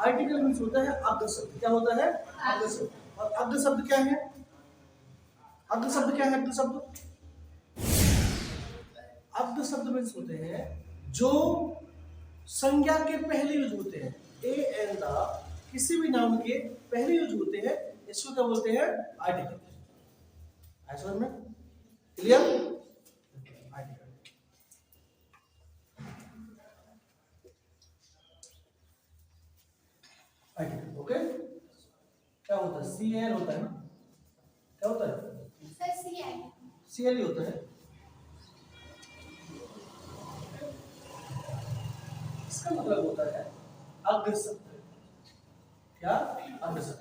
Article means होता है अग्र शब्द। क्या होता है? अग्र शब्द। और अग्र शब्द क्या है? अग्र शब्द क्या है? अग्र शब्द, अग्र शब्द मीन्स होते हैं जो संज्ञा के पहले यूज होते हैं। ए एंड द किसी भी नाउन के पहले यूज होते हैं, इसको क्या बोलते हैं? आर्टिकल। समझ में? क्लियर? आर्टिकल। Article okay. क्या होता है? सी एल होता है ना? क्या होता है? सी एल ही होता है। इसका मतलब होता है अग्र शब्द। क्या? अग्र शब्द।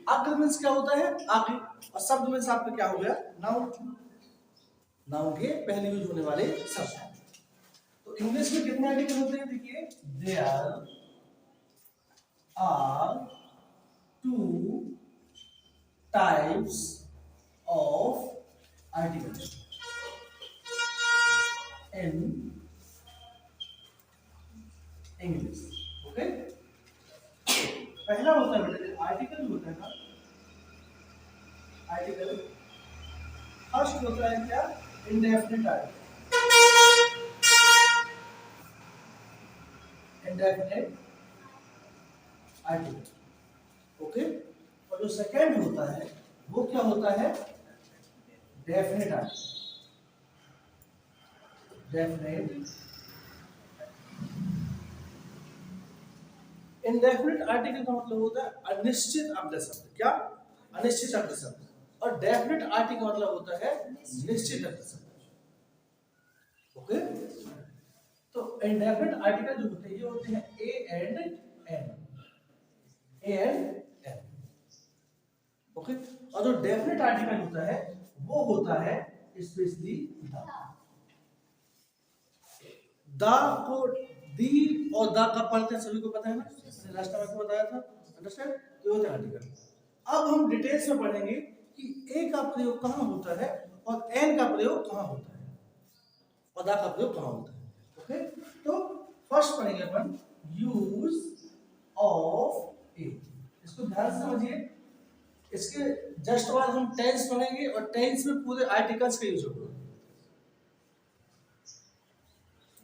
अग्र मीन्स क्या होता है? आगे। और शब्द मीन्स आपका क्या हो गया? नाउन। नाउन के पहले यूज होने वाले शब्द। तो इंग्लिश में कितने आर्टिकल होते हैं? देखिए, there are 2 types of articles in English. Okay, पहला होता है बेटा आर्टिकल होता है ना, आर्टिकल। फर्स्ट होता है क्या? Indefinite article. Indefinite article. Okay, और जो सेकंड होता है वो क्या होता है? Definite article. Definite. Indefinite article का मतलब होता है अनिश्चित अग्र शब्द। क्या? अनिश्चित अग्र शब्द। और डेफिनेट आर्टिकल का मतलब होता है निश्चित अग्र शब्द। ओके, तो इंडेफिनिट आर्टिकल जो होते हैं ये होते हैं a and an. A and an. Okay, और जो डेफिनेट आर्टिकल होता है वो होता है स्पेशली द। द को दी और द का पढ़ते हैं, सभी को पता है ना? लास्ट टाइम आपको बताया था। अंडरस्टैंड? ये होता है आर्टिकल। अब हम डिटेल्स में पढ़ेंगे कि ए का प्रयोग कहाँ होता है और एन का प्रयोग कहाँ होता है और द का प्रयोग कहाँ होता है। ओके, तो फर्स्ट पढ़ेंगे अपन यूज ऑफ ए। इसको ध्यान से समझिए। इसके जस्ट बाद हम टेंस पढ़ेंगे और टेंस में पूरे आर्टिकल्स का यूज होगा।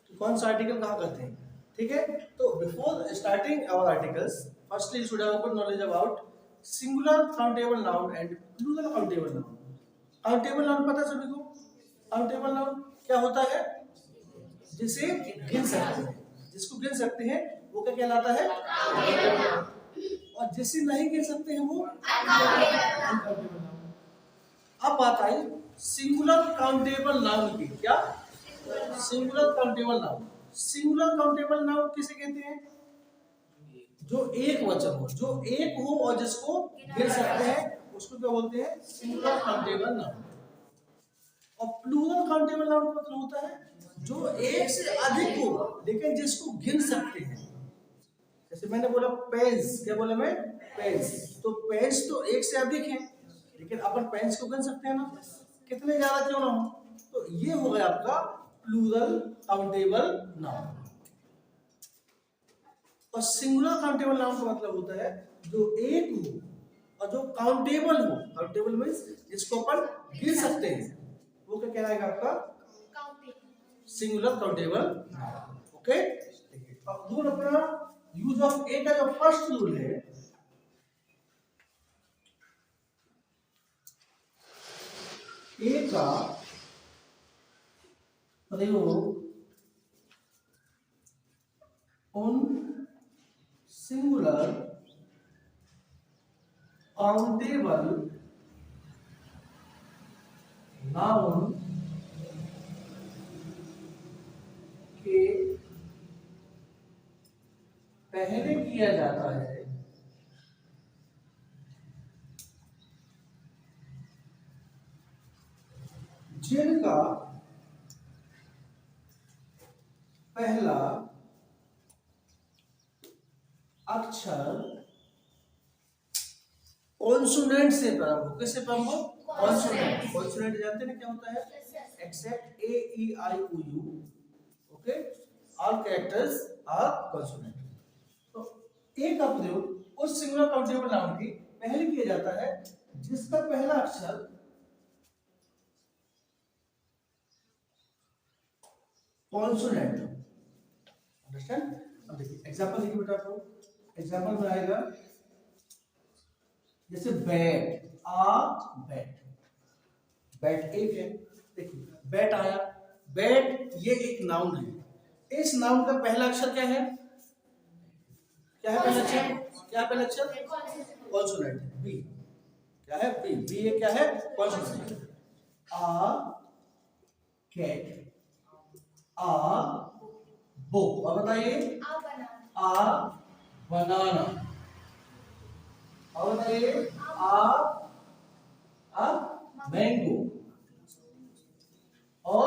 तो कौन सा आर्टिकल कहाँ करते हैं, ठीक है? तो before starting our articles, firstly you should have good knowledge about singular countable noun and plural countable noun. Countable noun पता है सभी को? काउंटेबल नाउन क्या होता है? जिसे गिन सकते हैं। जिसको गिन सकते हैं वो क्या कहलाता है? और जिसे नहीं गिन सकते हैं वो अनकाउंटेबल नाउन। अब बात आई सिंगुलर काउंटेबल नाउन की। क्या? Singular countable noun. Singular countable noun किसे कहते हैं? जो एक वचन हो, जो एक हो और जिसको गिन सकते हैं उसको क्या बोलते हैं? Singular countable noun. और प्लूरल काउंटेबल नाउन का मतलब होता है जो एक से अधिक हो लेकिन जिसको गिन सकते हैं। जैसे मैंने बोला पेन्स, क्या बोला मैं? पेन्स। तो पेन्स तो एक से अधिक है लेकिन अपन पेन्स को गिन सकते हैं ना, कितने ज्यादा क्यों ना हो। तो ये हो गया आपका प्लूरल काउंटेबल नाउन। और सिंगुलर काउंटेबल नाउन का मतलब होता है जो एक हो और जो काउंटेबल हो। काउंटेबल मींस जिसको अपन गिन सकते हैं, वो क्या कहलाएगा आपका? Singular countable noun. ओके, अब रूल अपना यूज ऑफ ए का जो फर्स्ट रूल है, ए का प्रयोग उन सिंगुलर काउंटेबल नाउन के पहले किया जाता है जिनका पहला अक्षर कॉन्सोनेंट से प्रारंभ हो। किससे प्रारंभ हो? कॉन्सोनेंट। कॉन्सोनेंट जानते हैं क्या होता है? Except A E I O U, okay, all characters are consonant. तो ए का प्रयोग उस सिंगुलर काउंटेबल नाउन की पहले किया जाता है जिसका पहला अक्षर कॉन्सोनेंट हो। अंडरस्टैंड? अब देखिए एग्जांपल देखिए बेटा, आपको एग्जांपल में आएगा जैसे बैट, बैट, बैट एक है। देखिए बैट आया, बैट ये एक नाउन है। इस नाउन का पहला अक्षर क्या है? क्या है पहला अक्षर? क्या है पहला अक्षर? Consonant B. क्या है? बी। बी ये क्या है? Consonant. A cat, a book. और बताइए आ बनाना। और बताइए आ मैंगो। और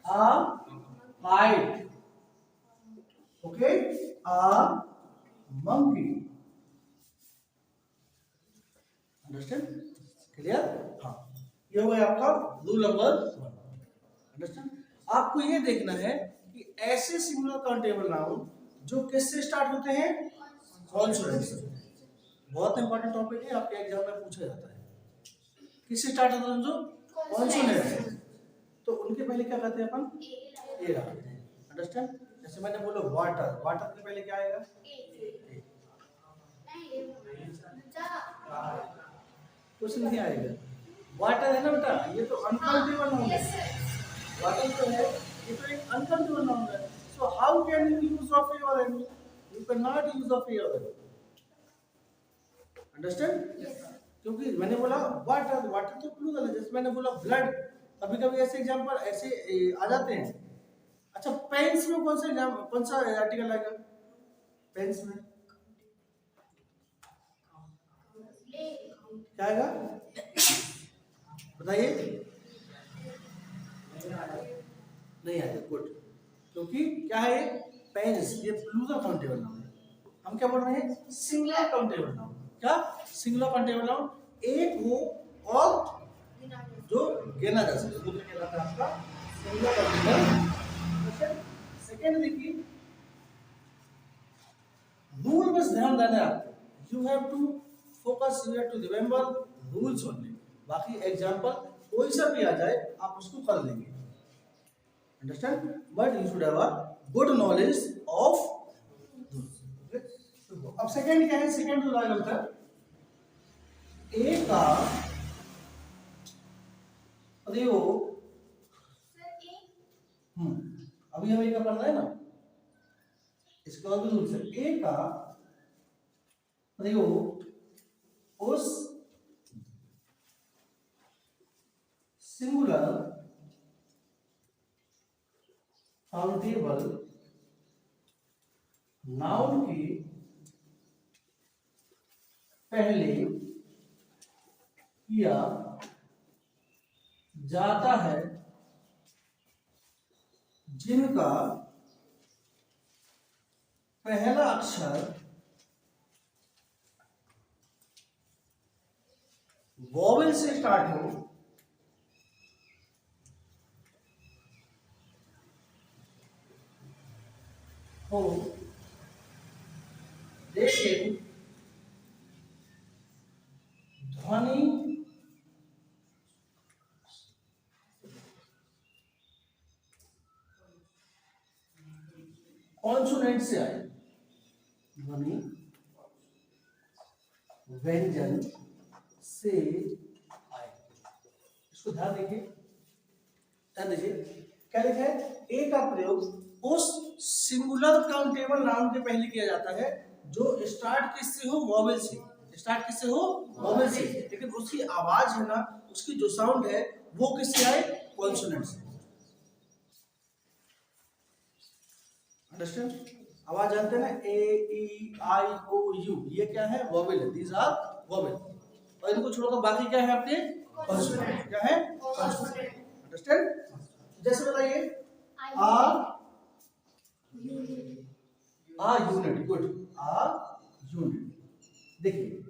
a kite. Okay, a monkey. Understand? Clear? हाँ, ये हुआ आपका रूल नंबर 1। अंडरस्टैंड? आपको ये देखना है कि ऐसे सिंगुलर काउंटेबल नाउन जो किससे स्टार्ट होते हैं? कॉन्सोनेंट से। बहुत इंपॉर्टेंट टॉपिक है, आपके एग्जाम में पूछा जाता है। किससे स्टार्ट होता है? जो कॉन्सोनेंट से। तो उनके पहले क्या करते हैं अपन? ए रखते हैं। अंडरस्टैंड? जैसे मैंने बोला वाटर, वाटर के पहले क्या आएगा? कुछ नहीं आएगा। वाटर है ना बेटा, ये तो अनकाउंटेबल नाउन है। वाटर तो है, ये तो एक अनकाउंटेबल नाउन है। So how can you use of a और an? You can not use of a और एन। अंडरस्टैंड? क्योंकि मैंने बोला वाटर, वाटर तो प्लूरल है। जैसे मैंने बोला ब्लड, कभी कभी ऐसे एग्जांपल ऐसे आ जाते हैं। अच्छा, पेन्स में कौन सा आर्टिकल आएगा? पेन्स में क्या आएगा? बताइए। नहीं आएगा। गुड। क्योंकि क्या है? पेन्स ये प्लूरल काउंटेबल नाउन है। हम क्या बोल रहे हैं? Singular countable noun. क्या? सिंगुलर काउंटेबल नाउन एक हो और जो गिना जा सके, वो क्या कहलाता है? आपका सिंगुलर काउंटेबल। सेकंड देखिए, रूल बस ध्यान देना है आपको। You have to focus, you have to remember rules only. बाकी एग्जांपल कोई सा भी आ जाए आप उसको कर लेंगे। Understand? But you should have a good knowledge of. अब सेकंड क्या है? सेकंड जो आएगा बेटा, ए का प्रयोग। अभी हमें क्या पढ़ना है ना, इसका और भी रूल्स है। ए का प्रयोग उस सिंगुलर काउंटेबल नाउन की पहले किया जाता है जिनका पहला अक्षर वॉवेल से स्टार्ट हो लेकिन ध्वनि कॉन्सोनेंट से आए। ध्वनि व्यंजन से आए। इसको ध्यान देखिए, ध्यान दीजिए। क्या लिखा है? ए का प्रयोग उस सिंगुलर काउंटेबल नाउन के पहले किया जाता है जो स्टार्ट किससे हो? वॉवेल से। स्टार्ट किससे हो? वॉवेल से। लेकिन उसकी आवाज है ना, उसकी जो साउंड है वो किससे आए? कॉन्सोनेंट से। अंडरस्टैंड? आवाज जानते हैं ना, ए ई आई ओ यू, ये क्या है? वॉवेल है। These are vowel. और इनको छोड़कर बाकी क्या है आपके? कॉन्सोनेंट। क्या है? कॉन्सोनेंट। अंडरस्टैंड? जैसे बताइए आ यूनिट। गुड। आ यूनिट। देखिए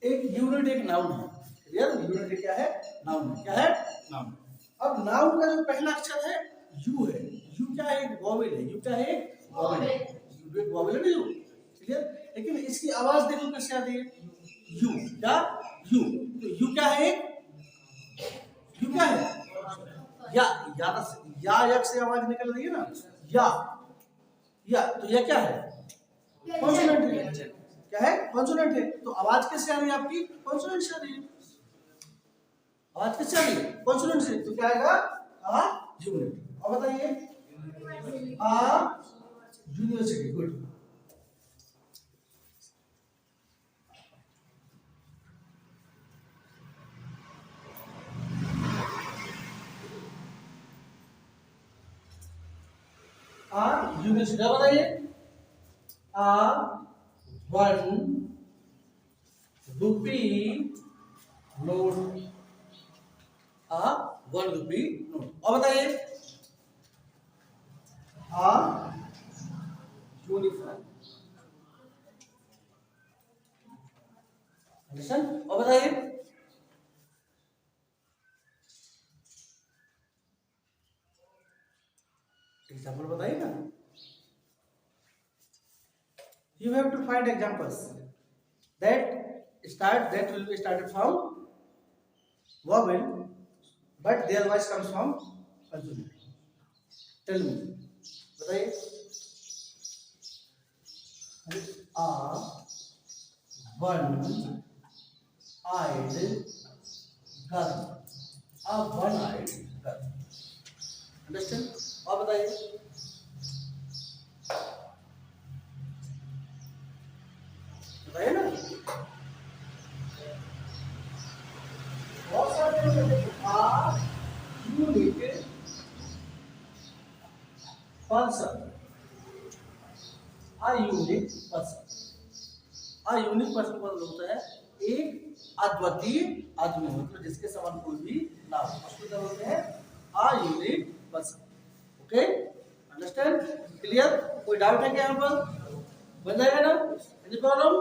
एक यूनिट एक नाउन है। क्लियर? यूनिट क्या है? नाउन है। क्या है? नाउन। अब नाउन का जो पहला अक्षर है यू है। यू क्या है? एक वॉवेल है। यू क्या है? एक वॉवेल है। यू एक वॉवेल है ना, यू। क्लियर? लेकिन इसकी आवाज देखो कैसे आती है, यू, क्या यू, तो यू क्या है, यू क्या है, या, या यक से आवाज निकल रही है ना, या तो यह क्या है, कॉन्सोनेंट है, क्या है, कॉन्सोनेंट है। तो आवाज कैसे आ रही है आपकी, कॉन्सोनेंट से आ रही है, आवाज किससे आ रही है, कॉन्सोनेंट से, तो क्या आएगा, आ यूनिट। और बताइए, आ यूनिवर्सिटी, गुड। आ यूनिवर्सिटी, बताइए, आ 1 रुपी नोट, आ 1 रुपी नोट। और बताइए, आ यूनिफॉर्म, अंडरस्टैंड? और बताइए, एग्जाम्पल बताइए ना, you have to find examples that will be started from vowel but their voice comes from consonant. Tell me, बताइए, a one eyed girl, a one eyed girl, understand? और बताइए, बताइए ना, बहुत सारे आ यूनिट पर्सन, आ unique person, आ unique person का मतलब होता है एक अद्वितीय आदमी, मतलब जिसके समान कोई भी ना हो, उसको क्या बोलते हैं, a unique person. Okay, understand, clear? कोई डाउट है क्या यहाँ पर, बन जाएगा ना, एनी प्रॉब्लम?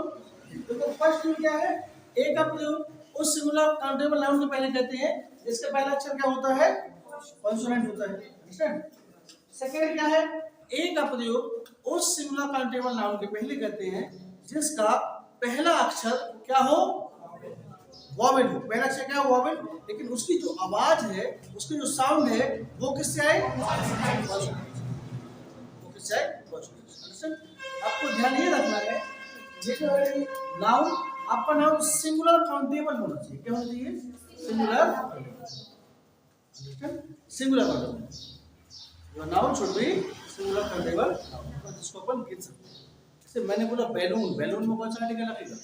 तो फर्स्ट रूल क्या है, ए का प्रयोग उस सिंगुलर काउंटेबल नाउन के पहले कहते हैं जिसका पहला अक्षर क्या होता है, कॉन्सोनेंट होता है, अंडरस्टैंड? सेकेंड क्या है, ए का प्रयोग उस सिंगुलर काउंटेबल नाउन के पहले कहते हैं जिसका पहला अक्षर क्या हो, वॉवेल हो, पहला अक्षर क्या हो, वॉवेल, लेकिन उसकी जो आवाज है, उसकी जो साउंड है, वो किससे आए, वो किससे आए, अंडरस्टैंड? आपको ध्यान ये रखना है, ये जो है नाउन, आपका नाउन सिंगुलर काउंटेबल होना चाहिए, क्या होना चाहिए, singular, understand, singular countable, your noun should be singular countable noun, जिसको अपन गिन सकते हैं। जैसे मैंने बोला बैलून, बैलून में कौन सा आर्टिकल लगेगा,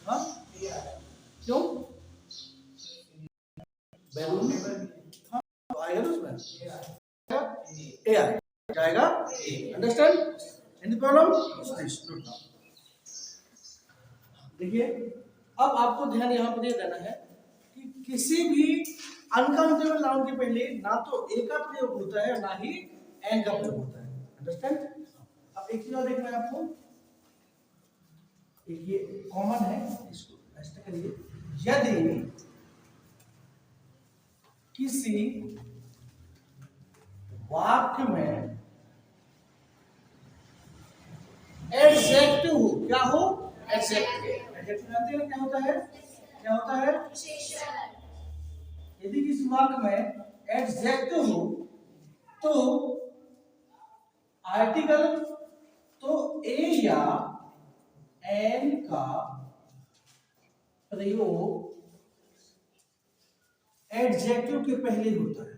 हाँ, क्यों, बैलून हाँ तो आएगा ना उसमें, ए आएगा, जाएगा, अंडरस्टैंड? Any problem? देखिए, अब आपको ध्यान यहाँ पर ये देना है कि किसी भी अनकाउंटेबल नाउन के पहले ना तो ए का प्रयोग होता है ना ही एन का प्रयोग होता है, अंडरस्टैंड? अब एक चीज और देखना है आपको, ये कॉमन है, इसको ऐसे करिए, यदि किसी वाक्य में एडजेक्टिव हो, क्या हो, एडजेक्टिव, एडजेक्टिव जानते हैं क्या होता है, क्या होता है, यदि किसी वाक्य में एडजेक्टिव हो तो आर्टिकल, तो ए या एन का प्रयोग एडजेक्टिव के पहले होता है,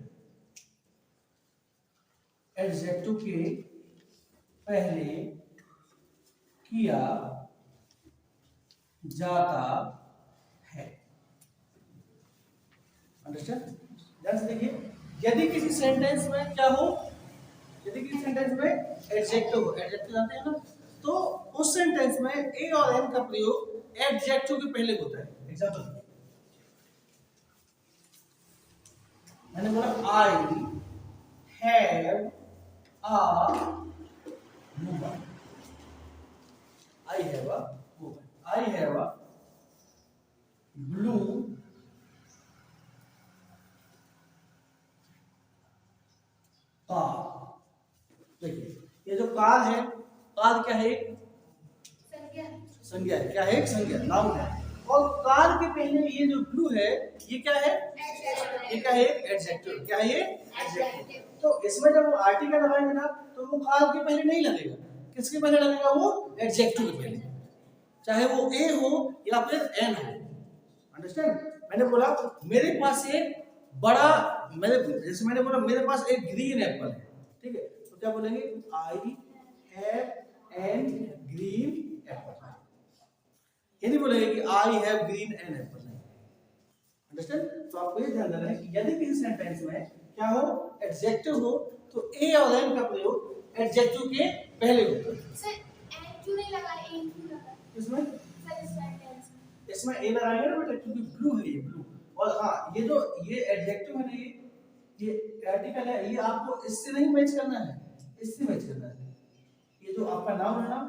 एडजेक्टिव के पहले किया जाता है, अंडरस्टैंड? ध्यान से देखिए, यदि किसी सेंटेंस में क्या हो, यदि किसी सेंटेंस में एडजेक्टिव हो, एडजेक्टिव जानते हैं ना, तो उस सेंटेंस में ए और एन का प्रयोग एडजेक्टिव के पहले होता है। एग्जांपल मैंने बोला I have a mobile, I have a mobile, I have a blue car. देखिए, ये जो कार है, कार क्या है? एक संज्ञा है। क्या है? एक संज्ञा, नाउन है। और कार के पहले ये जो ब्लू है ये क्या है? ये क्या है? एडजेक्टिव। क्या है ये? एडजेक्टिव। तो इसमें जब वो आर्टिकल लगाएंगे ना तो वो कार के पहले नहीं लगेगा। किसके पहले लगेगा? वो एडजेक्टिव के पहले, चाहे वो ए हो या फिर एन हो। अंडरस्टैंड? मैंने बोला मेरे पास एक बड़ा, जैसे मैंने बोला मेरे पास एक ग्रीन एप्पल है, ठीक है, तो क्या बोलेंगे? I have an green apple. ये नहीं बोलेंगे कि I have green an apple. Understand? तो आपको ये ध्यान देना है कि यदि किसी सेंटेंस में क्या हो? एडजेक्टिव हो तो ए और एन का प्रयोग एडजेक्टिव के पहले होता है। सर एन क्यों नहीं लगा? ए क्यों लगा? किसमें? सर इस सेंटेंस में। इसमें ए लगाएंगे ना बेटा, क्योंकि ब्लू है ये, ब्लू। और हाँ, ये जो ये एडजेक्टिव है ना, ये आर्टिकल है, ये आपको इससे नहीं मैच करना है, इससे मैच करना है। ये जो आपका नाउन है ना,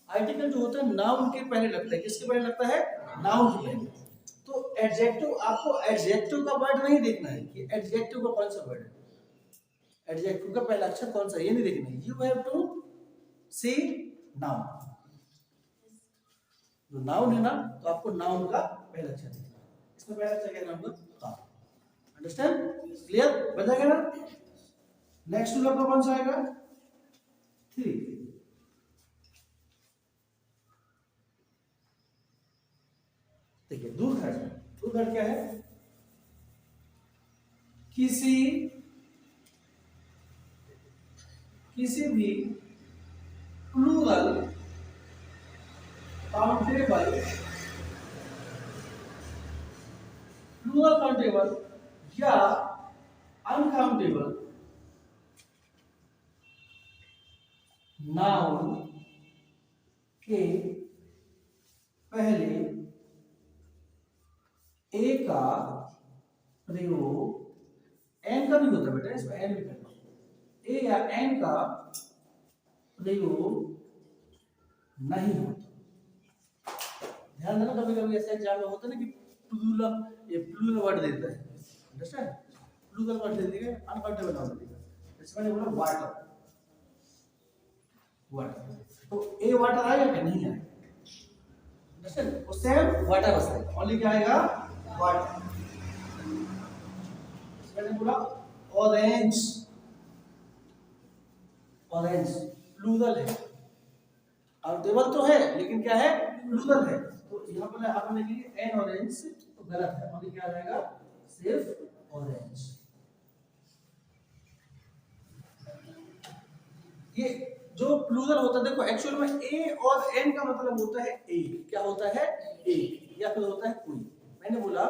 आर्टिकल जो होता है नाउन के पहले लगता है। किसके पहले लगता है? नाउन के पहले। तो एडजेक्टिव, आपको एडजेक्टिव का वर्ड नहीं देखना है कि एडजेक्टिव का कौन सा वर्ड है, एडजेक्टिव का पहला अक्षर कौन सा, ये नहीं देखना है। You have to see noun. जो नाउन है ना, तो आपको नाउन का पहला अक्षर देखना है। इसमें पहला अक्षर क्या है? नाउन का। अंडरस्टैंड? क्लियर? बन जाएगा ना? नेक्स्ट रूल आपका कौन सा आएगा? 3। देखिए दूरघट क्या है? किसी भी प्लूरल काउंटेबल या अनकाउंटेबल नाउन के पहले ए का प्रयोग, एन का भी होता है बेटा, इसमें एन भी करना, ए या एन का प्रयोग नहीं होता। ध्यान देना, कभी कभी ऐसे एग्जाम में होता है ना कि प्लूरल वर्ड देता है। अंडरस्टैंड? प्लूरल वर्ड दे देगा, अनकाउंटेबल नाउन दे देगा। जैसे मैंने बोला वाटर, तो ए वाटर आएगा क्या? नहीं आएगा। अंडरस्टैंड? उससे वाटर बसता, ओनली क्या आएगा? वाटर। मैंने बोला ऑरेंज, प्लूरल है, काउंटेबल तो है लेकिन क्या है? प्लूरल है। तो यहाँ पर आपने लिखी एन ऑरेंज, तो गलत है, ओनली क्या आ जाएगा? सिर्फ ऑरेंज। ये जो प्लूरल होता है, देखो एक्चुअल में ए और एन का मतलब होता है एक। क्या होता है? एक, या फिर होता है कोई। मैंने बोला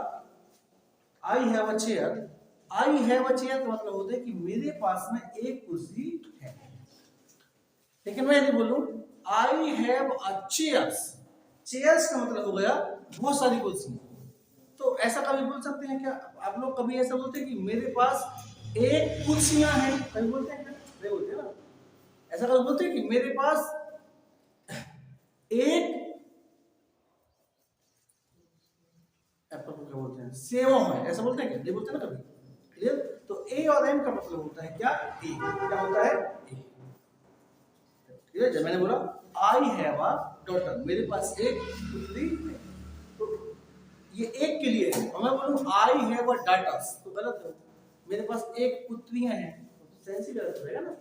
I have a chair, I have a chair का मतलब होता है कि मेरे पास में एक कुर्सी है। लेकिन मैं यदि बोलूं I have a chairs, chairs का मतलब हो गया बहुत सारी कुर्सियां। तो ऐसा कभी बोल सकते हैं क्या आप लोग? कभी ऐसा बोलते हैं कि मेरे पास एक कुर्सियां हैं? कभी बोलते हैं क्या? नहीं बोलते ना। ऐसा कभी बोलते हैं कि मेरे पास एक एप्पल को क्या बोलते हैं? सेव है, ऐसा बोलते हैं क्या? नहीं बोलते ना कभी। क्लियर? तो ए और एम का मतलब होता है क्या? ए। क्या होता है? ए। ठीक है, जब मैंने बोला आई हैव अ डॉटर, मेरे पास एक पुत्री है, तो ये एक के लिए है। और मैं बोलूं आई हैव अ डॉटर्स, तो गलत है। मेरे पास एक पुत्रियां हैं, तो सेंस ही गलत रहेगा ना।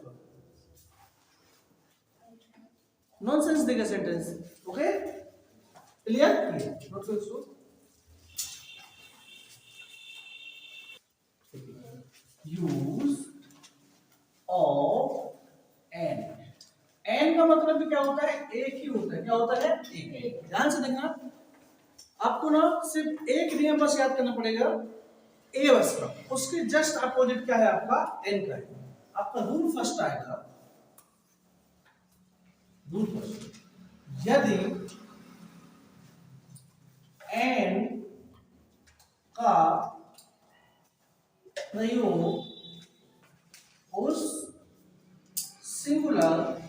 नॉनसेंस देगा सेंटेंस। ओके? क्लियर? नोट करो इसको। यूज ऑफ एन, एन का मतलब भी क्या होता है? एक ही होता है। क्या होता है? एक। ध्यान से देखना, आपको ना सिर्फ एक नियम बस याद करना पड़ेगा, ए बस का, उसके जस्ट अपोजिट क्या है? आपका एन का है। आपका रूल फर्स्ट आएगा, रूल फर्स्ट, यदि एन का प्रयोग उस सिंगुलर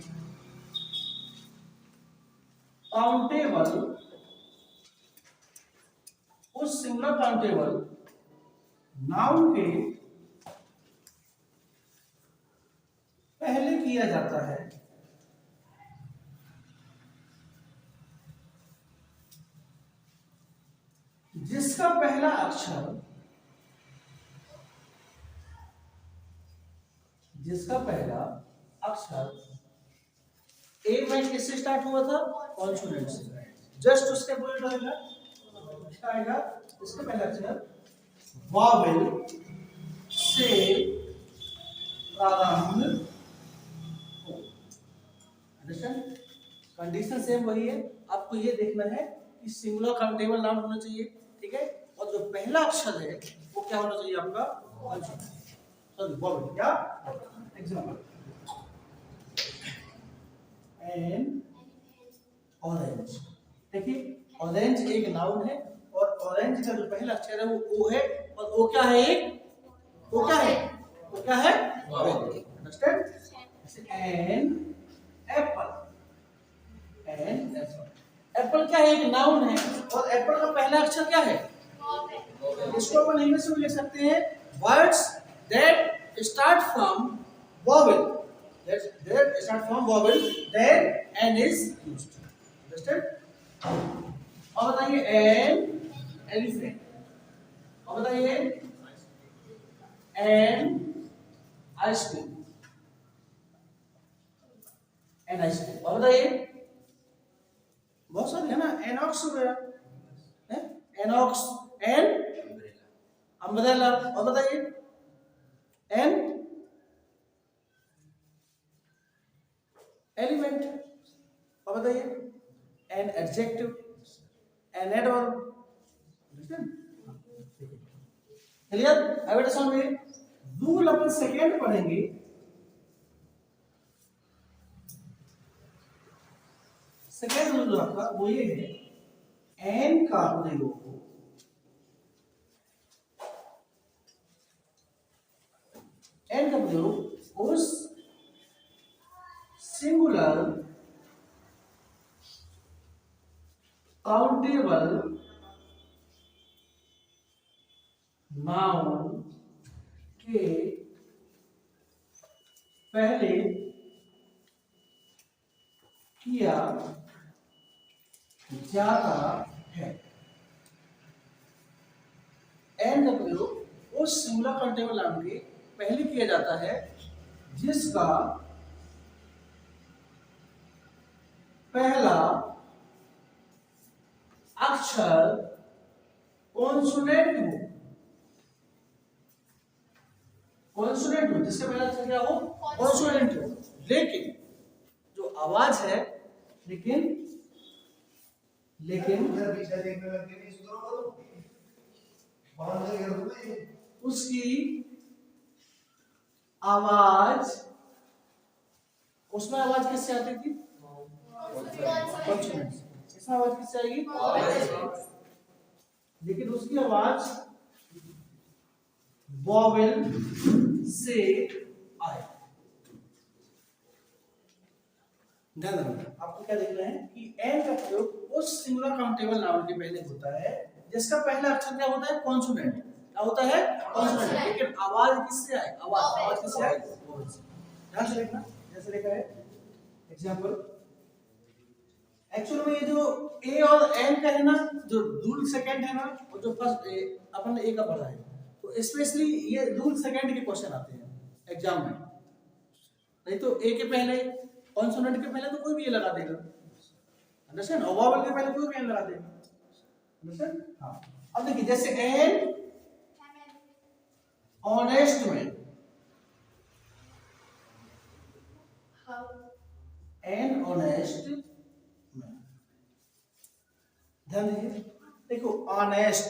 काउंटेबल नाउन के पहले किया जाता है, अक्षर जिसका पहला अक्षर ए में किससे स्टार्ट हुआ था? कॉन्सोनेंट से। जस्ट उसके बुलेट आएगा, क्या आएगा? इसका पहला अक्षर वॉवेल से प्रारंभ हो। अंडरस्टैंड? कंडीशन सेम वही है, आपको ये देखना है कि सिंगुलर काउंटेबल नाउन होना चाहिए, ठीक है? और जो पहला अक्षर है वो क्या होना चाहिए आपका? Sorry vowel. क्या एग्जांपल? N orange. देखिए ऑरेंज एक नाउन है और ऑरेंज का जो पहला अक्षर है वो ओ है, और ओ क्या है? एक ओ क्या है? वो क्या है? Understand? An apple. An apple. Apple क्या है? एक नाउन है, और एप्पल का पहला अक्षर क्या है? इसको अपन इंग्लिश में लिख सकते हैं words that start from vowel. That start from vowel, then n is used. Understand? और बताइए एन एलिफेंट। और बताइए एन आइसक्रीम। An ice cream. और बताइए बहुत सारे है ना, एनॉक्स हो गया, एनॉक्स, एन अम्ब्रेला। और बताइए एन एलिमेंट। और बताइए an adjective, an adverb. Clear? अब बेटा समझिए, रूल अपन सेकेंड पढ़ेंगे। सेकेंड रूल आपका वो ये है, एन का प्रयोग उस सिंगुलर काउंटेबल नाउन के पहले किया जाता है। एन का प्रयोग उस सिंगुलर काउंटेबल नाउन के पहले किया जाता है जिसका पहला अक्षर कॉन्सोनेंट हो। कॉन्सोनेंट हो, जिसका पहला अक्षर क्या हो? कॉन्सोनेंट हो। लेकिन जो आवाज है, लेकिन उसकी आवाज, उसमें आवाज किससे आती थी? कॉन्सोनेंट। इसमें आवाज किससे आएगी? लेकिन उसकी आवाज वॉवेल से आए। ध्यान रखना, आपको क्या देखना है कि एन का प्रयोग उस सिंगुलर काउंटेबल नाउन के पहले होता है जिसका पहला अक्षर क्या होता है? कॉन्सोनेंट। क्या होता है? कॉन्सोनेंट। लेकिन आवाज किससे आए? आवाज किससे आए? वॉवेल से। ध्यान से देखना, जैसे लिखा है एग्जांपल। एक्चुअल में ये जो ए और एन का है ना, जो रूल सेकंड है ना, और जो फर्स्ट अपन ने ए का पढ़ा है, तो स्पेशली ये रूल सेकंड के क्वेश्चन आते हैं एग्जाम में। नहीं तो ए के पहले, कॉन्सोनेंट के पहले तो कोई भी ए लगा देगा। अंडरस्टैंड? और वॉवेल के पहले कोई भी एन लगा देगा। अंडरस्टैंड? हाँ। अब देखिए जैसे एन ऑनेस्ट में, एन ऑनेस्ट में, ध्यान दीजिए। देखो ऑनेस्ट,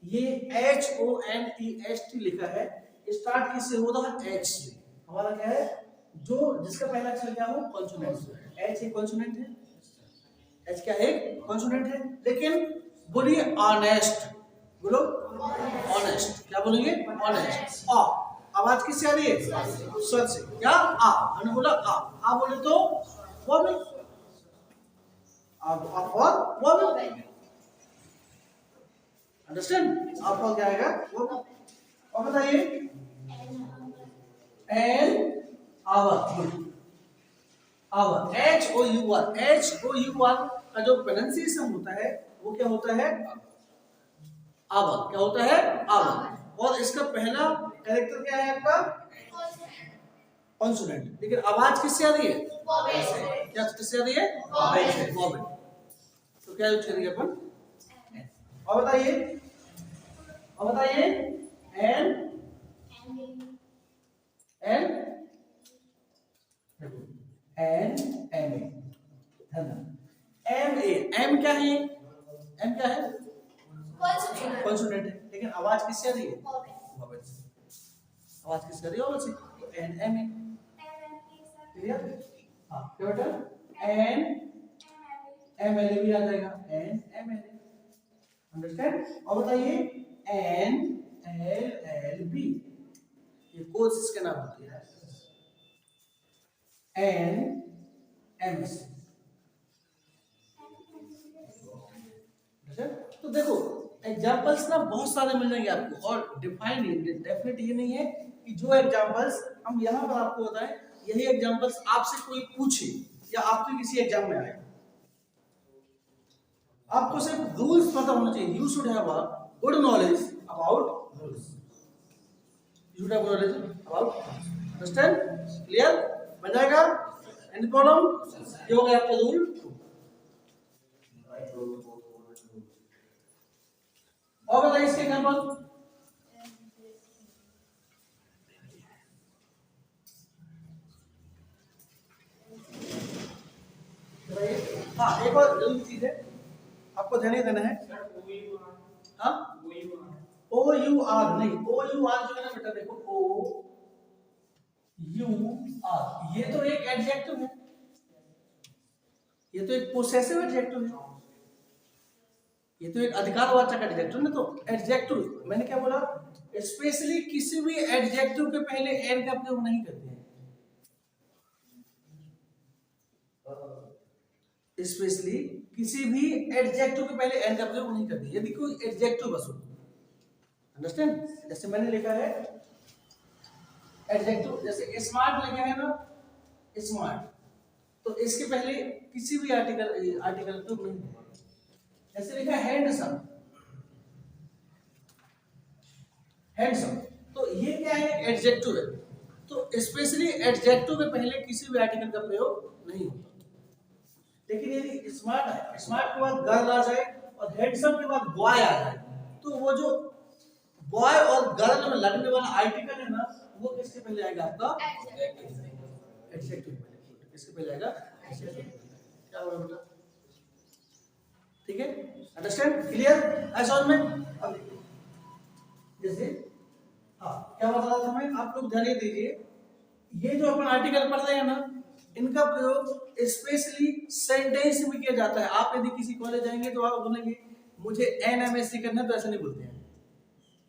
ये HONEST लिखा है, स्टार्ट किससे होता है? एच से। हमारा क्या है? जो जिसका पहला अक्षर क्या हो? कॉन्सोनेंट। एच एक कॉन्सोनेंट है, एच क्या है? कॉन्सोनेंट है। लेकिन बोलिए ऑनेस्ट, बोलो ऑनेस्ट। क्या बोलेंगे? ऑनेस्ट। आ आवाज किससे आ रही है? स्वर से। क्या? आ, मैंने बोला आ बोले तो वॉवेल। अब और वॉवेल। अंडरस्टैंड? आपका क्या आएगा? वो। और बताइए एन आवर। आवर, HOUR का जो प्रोनाउंसिएशन होता है वो क्या होता है? आवर, क्या होता है? आवर। और इसका पहला कैरेक्टर क्या है आपका? कॉन्सोनेंट। लेकिन आवाज किससे आ रही है? क्या किससे आ रही है? वॉवेल। तो क्या यूज करेंगे अपन? और बताइए, और बताइए, an an an M A, M A, M क्या है? एम क्या है? कॉन्सोनेंट है। लेकिन आवाज किससे आ रही है? वॉवेल से। आवाज किससे आ रही है? वॉवेल से। तो एन एम ए, क्लियर? हाँ क्या बेटा? एन एम एल ए भी आ जाएगा, an M L A, understand? और बताइए, एन एल एल बी, ये कोर्स इसके नाम होती है, एन एम सी। तो देखो एग्जांपल्स ना बहुत सारे मिल जाएंगे आपको, और डिफाइन डेफिनेट ये नहीं है कि जो एग्जांपल्स हम यहाँ पर आपको बताएं यही एग्जांपल्स आपसे कोई पूछे या आपके किसी एग्जाम में आए। आपको सिर्फ रूल्स पता होना चाहिए। You should have a good knowledge about rules, you should have knowledge about, understand? Clear? बन जाएगा? Any problem? ये हो गया आपका रूल। और बताइए इसके एग्जांपल। हाँ एक और जरूरी चीज है आपको ध्यान देना है। हाँ ओ यू आर नहीं, ओ यू आर जो है ना बेटा, देखो ओ यू आर, ये तो एक एडजेक्टिव है, ये तो एक पोसेसिव एडजेक्टिव है, ये तो एक अधिकारवाचक एडजेक्टिव ना। तो एडजेक्टिव मैंने क्या बोला? स्पेशली किसी भी एडजेक्टिव के पहले एन का प्रयोग नहीं करते हैं, स्पेशली किसी भी एडजेक्टिव के पहले एन का प्रयोग नहीं करते यदि कोई एडजेक्टिव बस हो, अंडरस्टैंड? जैसे मैंने लिखा है एडजेक्टिव, जैसे स्मार्ट लिखा है ना, स्मार्ट, तो इसके पहले किसी भी आर्टिकल प्रयोग नहीं है। जैसे लिखा है हैंडसम, हैंडसम, तो ये क्या है? एडजेक्टिव है। तो स्पेशली एडजेक्टिव के पहले किसी भी आर्टिकल का प्रयोग नहीं होता। लेकिन यदि स्मार्ट है, स्मार्ट के बाद गर्ल आ जाए और हैंडसम के बाद बॉय आ जाए, तो वो जो बॉय और गर्ल में लगने वाला आर्टिकल है ना, वो किसके पहले आएगा? आपका एडजेक्टिव। किसके पहले आएगा? एडजेक्टिव। क्या होगा बेटा? ठीक है, अंडरस्टैंड? क्लियर? ऐसा में अब देखिए, जैसे हाँ क्या बता रहा था मैं, आप लोग ध्यान दीजिए, ये जो अपन आर्टिकल पढ़ रहे हैं ना, इनका प्रयोग स्पेशली सेंटेंस में किया जाता है। आप यदि किसी कॉलेज जाएंगे तो आप बोलेंगे मुझे एनएमएससी करना है, तो ऐसा नहीं बोलते हैं।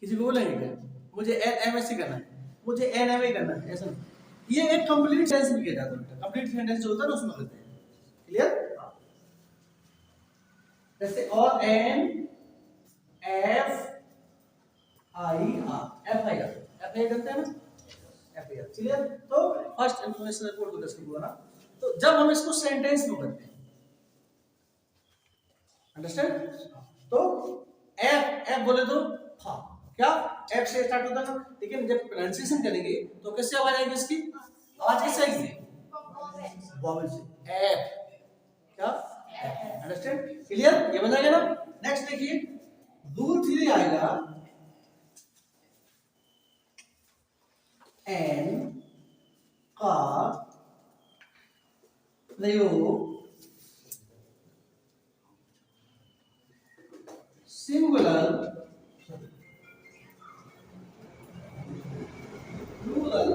किसी को बोलेंगे क्या मुझे एनएमएससी करना है, मुझे एनएमए करना है, ऐसा नहीं। ये एक कंप्लीट सेंटेंस में किया जाता है, कंप्लीट सेंटेंस जो होता है ना उसमें करते हैं। क्लियर? जैसे और an F I R, F I R, F I करते हैं ना, एफ आई आर। क्लियर? तो फर्स्ट इंफॉर्मेशन रिपोर्ट को डिस्कस हुआ ना, तो जब हम इसको सेंटेंस में करते हैं, अंडरस्टैंड? तो एफ, एफ बोले तो हाँ, क्या एफ से स्टार्ट होता है ना, लेकिन जब प्रोनाउंसिएशन करेंगे तो कैसे आवाज आएगी इसकी? आवाज कैसे आएगी? वॉवेल से, एफ, क्या? अंडरस्टैंड? क्लियर? ये बन जाएगा ना। नेक्स्ट देखिए, रूल 3 आएगा, एन का प्रयोग सिंगुलर प्लूरल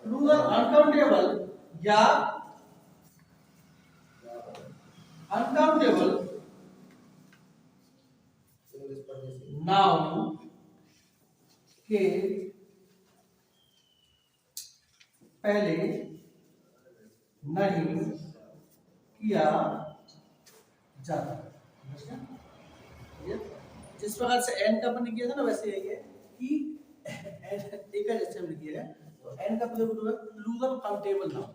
प्लूरल अनकाउंटेबल या अनकाउंटेबल नाउन के पहले नहीं किया जाता। जिस प्रकार से एन का अपन ने किया था ना, वैसे यही है कि एक जैसे हमने किया है, तो एन का प्रयोग plural countable noun,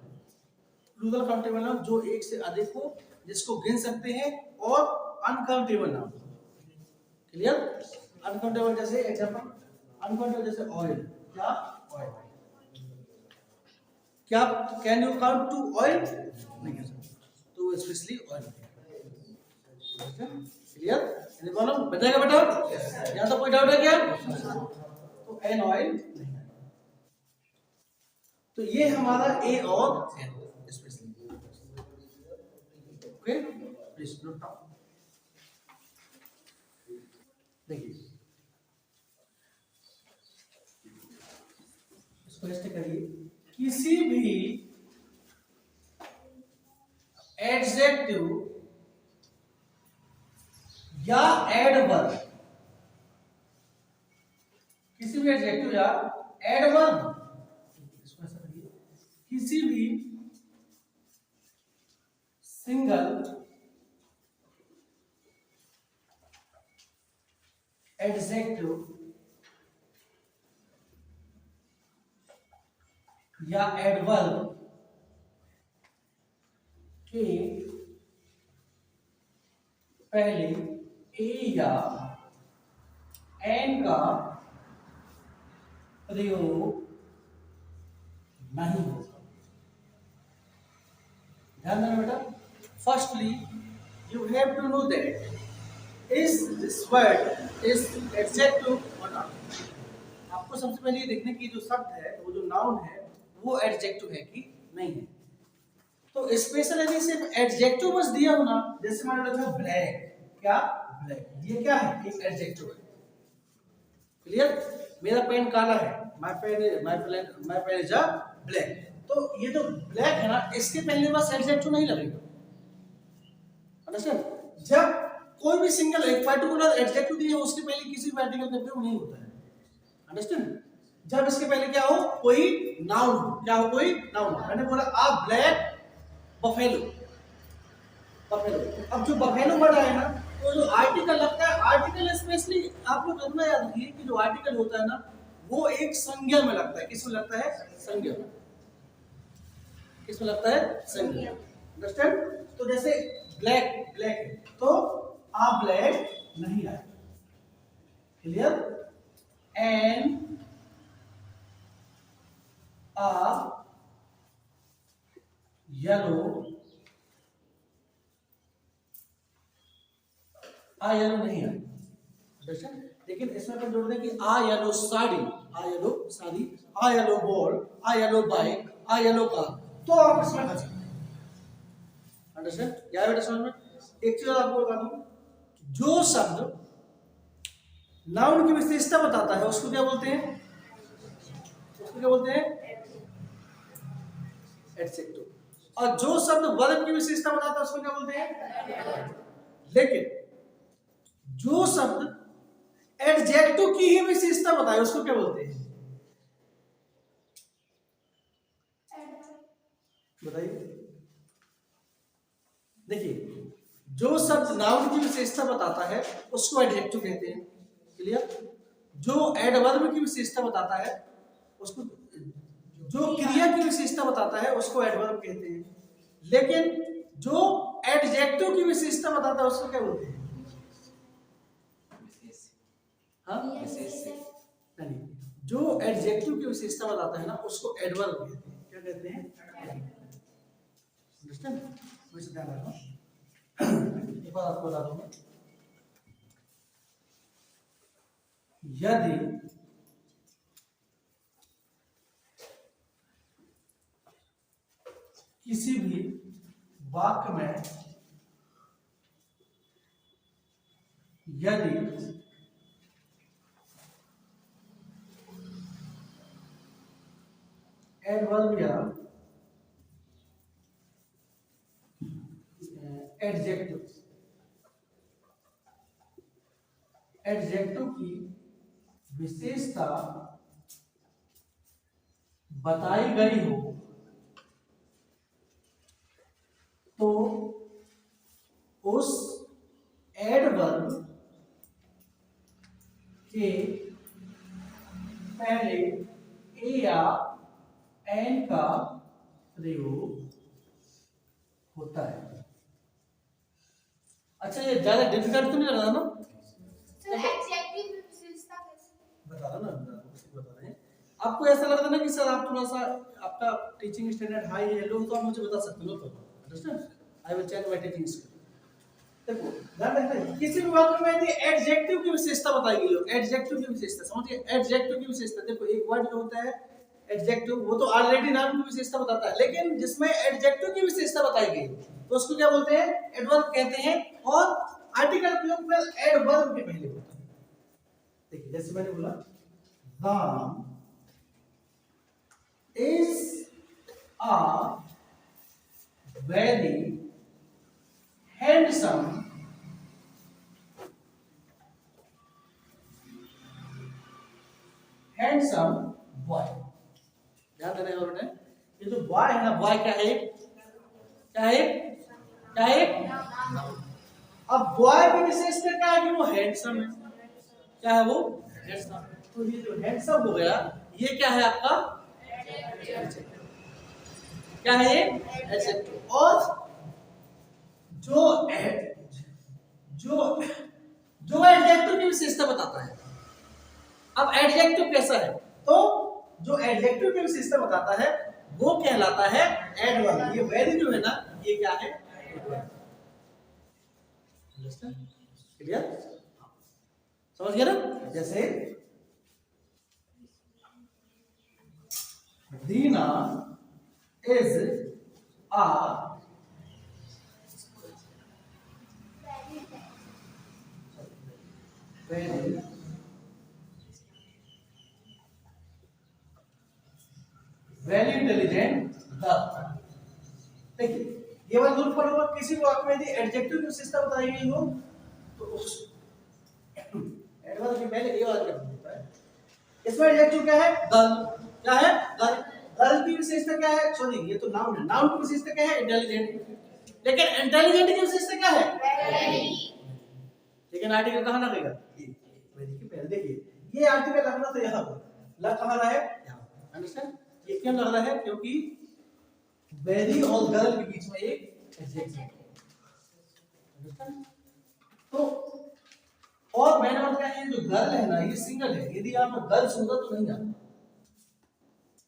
plural countable noun जो एक से अधिक हो, जिसको गिन सकते हैं, और अनकाउंटेबल नाउन। क्लियर? अनकाउंटेबल जैसे एग्जांपल, अनकाउंटेबल जैसे ऑयल, क्या ऑयल, क्या can you count to oil? नहीं कर सकते, तो specially oil. Clear? Any problem? बताएगा बेटा? यहाँ तो कोई डाउट है क्या? तो एन ऑयल नहीं है। तो ये हमारा ए और an specially. Okay, please note down. देखिए इसको ऐसे करिए, किसी भी एडजेक्टिव या एडवर्ब, किसी भी एडजेक्टिव या एडवर्ब, इसको ऐसा करिए, किसी भी सिंगल एडजेक्टिव या एडवर्ब के पहले ए या एन का प्रयोग नहीं होगा। ध्यान देना बेटा। Firstly you have to know that is this word is adjective और नॉट। आपको सबसे पहले ये देखने की जो शब्द है, वो जो नाउन है, वो एडजेक्टिव है कि नहीं है। तो स्पेशल यदि सिर्फ एडजेक्टिव बस दिया हो ना, जैसे मान लो ब्लैक, क्या ब्लैक, ये क्या है? एक एडजेक्टिव है। क्लियर? मेरा पेन काला है, my pen is a black. तो ये जो ब्लैक है ना, इसके पहले बस एडजेक्टिव नहीं लगेगा। अंडरस्टैंड? जब कोई भी सिंगल एक पर्टिकुलर एडजेक्टिव दिया हो, उसके पहले किसी भी आर्टिकल का प्रयोग नहीं होता है। अंडरस्टैंड? जब इसके पहले क्या हो, कोई नाउन हो, क्या हो, कोई नाउन हो। मैंने बोला आ ब्लैक बफेलो, बफेलो। अब जो बफेलो वर्ड आया ना, तो जो आर्टिकल लगता है, आर्टिकल स्पेशली आप लोग इतना याद रखिए कि जो आर्टिकल होता है ना, वो एक संज्ञा में लगता है। किसमें लगता है? संज्ञा में। किसमें लगता है? संज्ञा। अंडरस्टैंड? तो जैसे ब्लैक, ब्लैक है, तो आ ब्लैक नहीं आया। Clear? And a yellow, a yellow नहीं है। लेकिन इसमें अपन जोड़ दें कि a yellow sari, a yellow sari, a yellow ball, a yellow bike, a yellow car, तो आप इसमें लगा सकते हैं। अंडरस्टैंड? क्या है बेटा समझ में? एक चीज आपको बता दूं, जो शब्द नाउन की विशेषता बताता है उसको क्या बोलते हैं? उसको क्या बोलते हैं? एडजेक्टिव। और जो शब्द वर्ब की विशेषता बताता है उसको क्या बोलते हैं? लेकिन जो शब्द एडजेक्टिव की ही विशेषता बताए उसको क्या बोलते हैं? बताइए। देखिए, जो शब्द नाउन की विशेषता बताता है उसको एडजेक्टिव कहते हैं। क्लियर? जो एडवर्ब की विशेषता बताता है उसको, जो क्रिया की विशेषता बताता है उसको एडवर्ब कहते हैं। लेकिन जो एडजेक्टिव की विशेषता बताता है उसको क्या बोलते हैं? हाँ, नहीं, जो एडजेक्टिव की विशेषता बताता है ना, उसको एडवर्ब कहते हैं। क्या कहते हैं? अंडरस्टैंड? वैसे ध्यान रखो। एक बार आपको बता दूंगा, यदि किसी भी वाक्य में यदि एडवर्ब या एडजेक्टिव, एडजेक्टिव की विशेषता बताई गई हो, तो उस एडवर्ब के पहले ए या एन का प्रयोग होता है। अच्छा, ये ज्यादा डिफिकल्ट तो नहीं लग रहा ना? सर एडजेक्टिव में विशेषता कैसे? बता रहा ना, बता रहे हैं। आपको ऐसा लग रहा है ना कि सर आप थोड़ा सा आपका टीचिंग स्टैंडर्ड हाई है, लो, तो आप मुझे बता सकते हो तो understand, I will check my teaching skill. देखो ध्यान रखना, किसी भी वाक्य में यदि एडजेक्टिव की विशेषता बताई गई हो, एडजेक्टिव की विशेषता समझिए, एडजेक्टिव की विशेषता, देखो एक वर्ड जो होता है एडजेक्टिव, वो तो ऑलरेडी नाम की विशेषता बताता है, लेकिन जिसमें एडजेक्टिव की विशेषता बताई गई तो उसको क्या बोलते हैं? एडवर्ब कहते हैं। और आर्टिकल प्रयोग में एडवर्ब के पहले होता है। देखिए जैसे मैंने बोला, Ram is a very handsome boy। ध्यान देना है उन्होंने, ये जो बॉय है ना, बॉय क्या है? क्या है? क्या है? अब बॉय की विशेषता क्या है कि वो हैंडसम है। क्या है वो? हैंडसम। तो ये जो हैंडसम हो गया, ये क्या है आपका? क्या है ये? एडजेक्टिव। और जो जो जो एडजेक्टिव की विशेषता बताता है। अब एडजेक्टिव कैसा है? तो जो एडजेक्टिव की विशेषता बताता है वो कहलाता है एडवर्ब। ये वेरी जो है ना, ये क्या है? एडवर्ब। क्लियर? समझ गया ना? जैसे Dina is a very very intelligent girl. देखिए ये वाला रूल पर होगा, किसी वाक्य में यदि एडजेक्टिव की विशेषता बताई गई हो तो उस एडवर्ब के पहले ये वाला क्या होता है? इसमें एडजेक्टिव क्या है? गर्ल। क्या है? गर्ल। गर्ल की विशेषता क्या है? सॉरी, ये तो नाउन है। नाउन की विशेषता क्या है? इंटेलिजेंट। लेकिन इंटेलिजेंट की विशेषता क्या है? वेरी। लेकिन आर्टिकल कहां लगेगा? वेरी के पहले। देखिए ये आर्टिकल लगना तो यहां पर, लग कहां रहा है? यहां। अंडरस्टैंड? ये क्यों लग रहा है? क्योंकि वेरी और गर्ल के बीच में एक एडजेक्टिव है। तो और मैंने बताया ये जो गर्ल है ना, ये सिंगल है। यदि आप गर्ल्स होगा तो नहीं आता।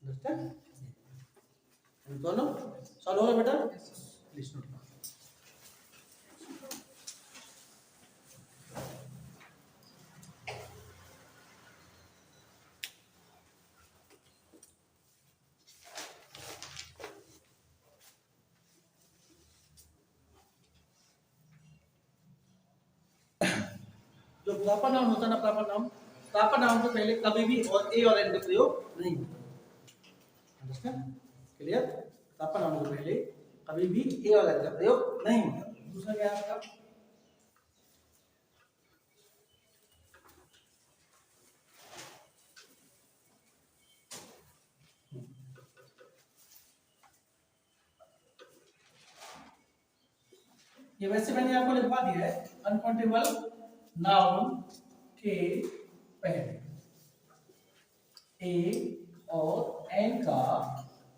अंडरस्टैंड? दोनों सॉल्व होगा बेटा? Please note. जो प्रॉपर नाउन होता है ना, प्रॉपर नाउन को पहले कभी भी और ए और एन का प्रयोग नहीं होता। अंडरस्टैंड? क्लियर? प्रॉपर नाउन को पहले कभी भी ए और एन का प्रयोग नहीं होता। दूसरा क्या है आपका? ये वैसे मैंने आपको लिखवा दिया है, अनकाउंटेबल नाउन के पहले ए और एन का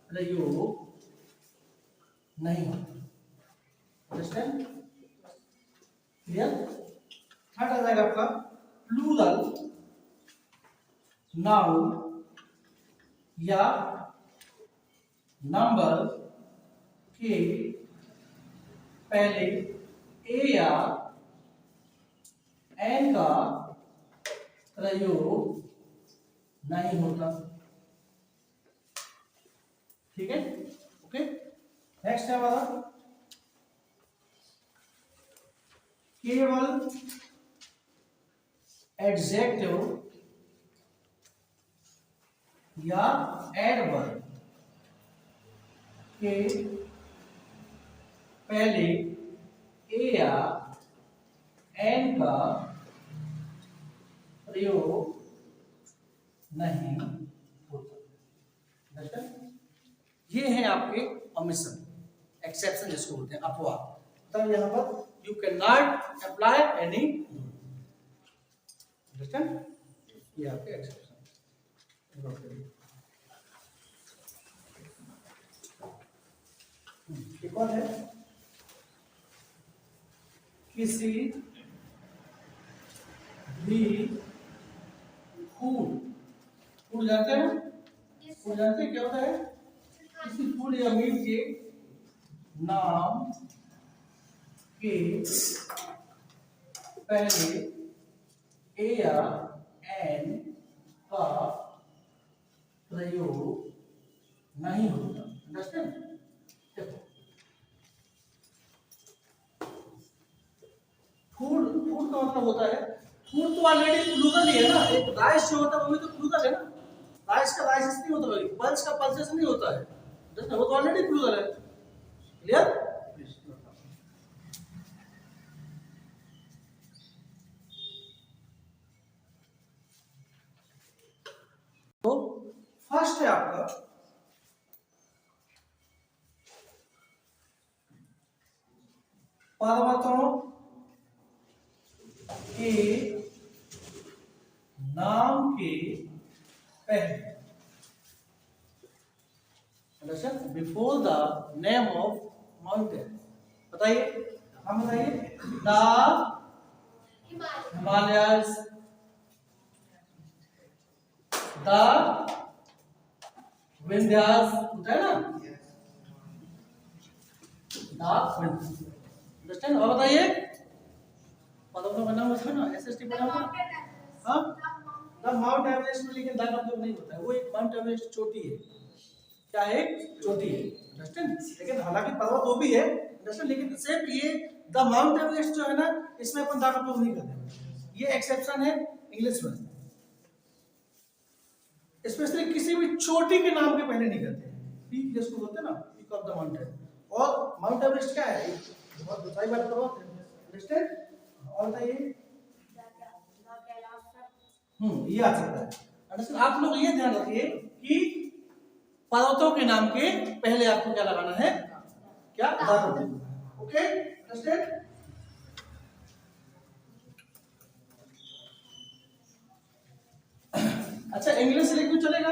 प्रयोग नहीं होता। अंडरस्टैंड? क्लियर? थर्ड आ जाएगा आपका प्लूरल नाउन या नंबर के पहले ए या एन का प्रयोग नहीं होता। ठीक है? ओके, नेक्स्ट है हमारा केवल एडजेक्टिव या एडवर्ब के पहले ए या एन का प्रयोग नहीं होता। ये है आपके ओमिशन, एक्सेप्शन जिसको बोलते हैं, अपवाद। तब यहां पर you can not apply any. Understand? ये आपके एक्सेप्शन। एक और है किसी भी फूड, फूड जानते हैं ना, फूड जानते हैं क्या होता है? किसी फूड या मीट के नाम के पहले ए या एन का प्रयोग नहीं होता। अंडरस्टैंड? देखो फूड, फूड का मतलब होता है, फूड तो ऑलरेडी प्लूरल ही है ना, एक राइस जो होता है वो भी तो प्लूरल है ना, राइस का राइस नहीं होता है, पल्स का पल्सेस नहीं होता है, वो तो ऑलरेडी प्लूरल है। क्लियर? तो फर्स्ट है आपका पर्वतों के नाम के पहले, before the name of mountain. बताइए, हम बताइए। द हिमालयस, द विंध्यास, होता है ना, अंडरस्टैंड? और बताइए पर्वतों का नाम उसमें ना एसएसटी बना हुआ, हाँ, द माउंट एवरेस्ट में, लेकिन द का तो नहीं होता है, वो एक माउंट एवरेस्ट चोटी है, क्या है? चोटी है। अंडरस्टैंड? लेकिन हालांकि पर्वत वो भी है, अंडरस्टैंड, लेकिन सिर्फ ये द माउंट एवरेस्ट जो है ना, इसमें अपन द का प्रयोग नहीं करते, ये एक्सेप्शन है इंग्लिश में, स्पेशली किसी भी चोटी के नाम के पहले नहीं करते, पीक जिसको बोलते हैं ना, पीक ऑफ द माउंटेन। और माउंट एवरेस्ट क्या है? बहुत ऊंचाई वाला पर्वत है। अंडरस्टैंड? और बताइए। ये आ सकता है। अंडरस्टैंड? आप लोग ये ध्यान रखिए कि पर्वतों के नाम के पहले आपको क्या लगाना है? क्या? ओके? अंडरस्टैंड? अच्छा, इंग्लिश से लिखना चलेगा?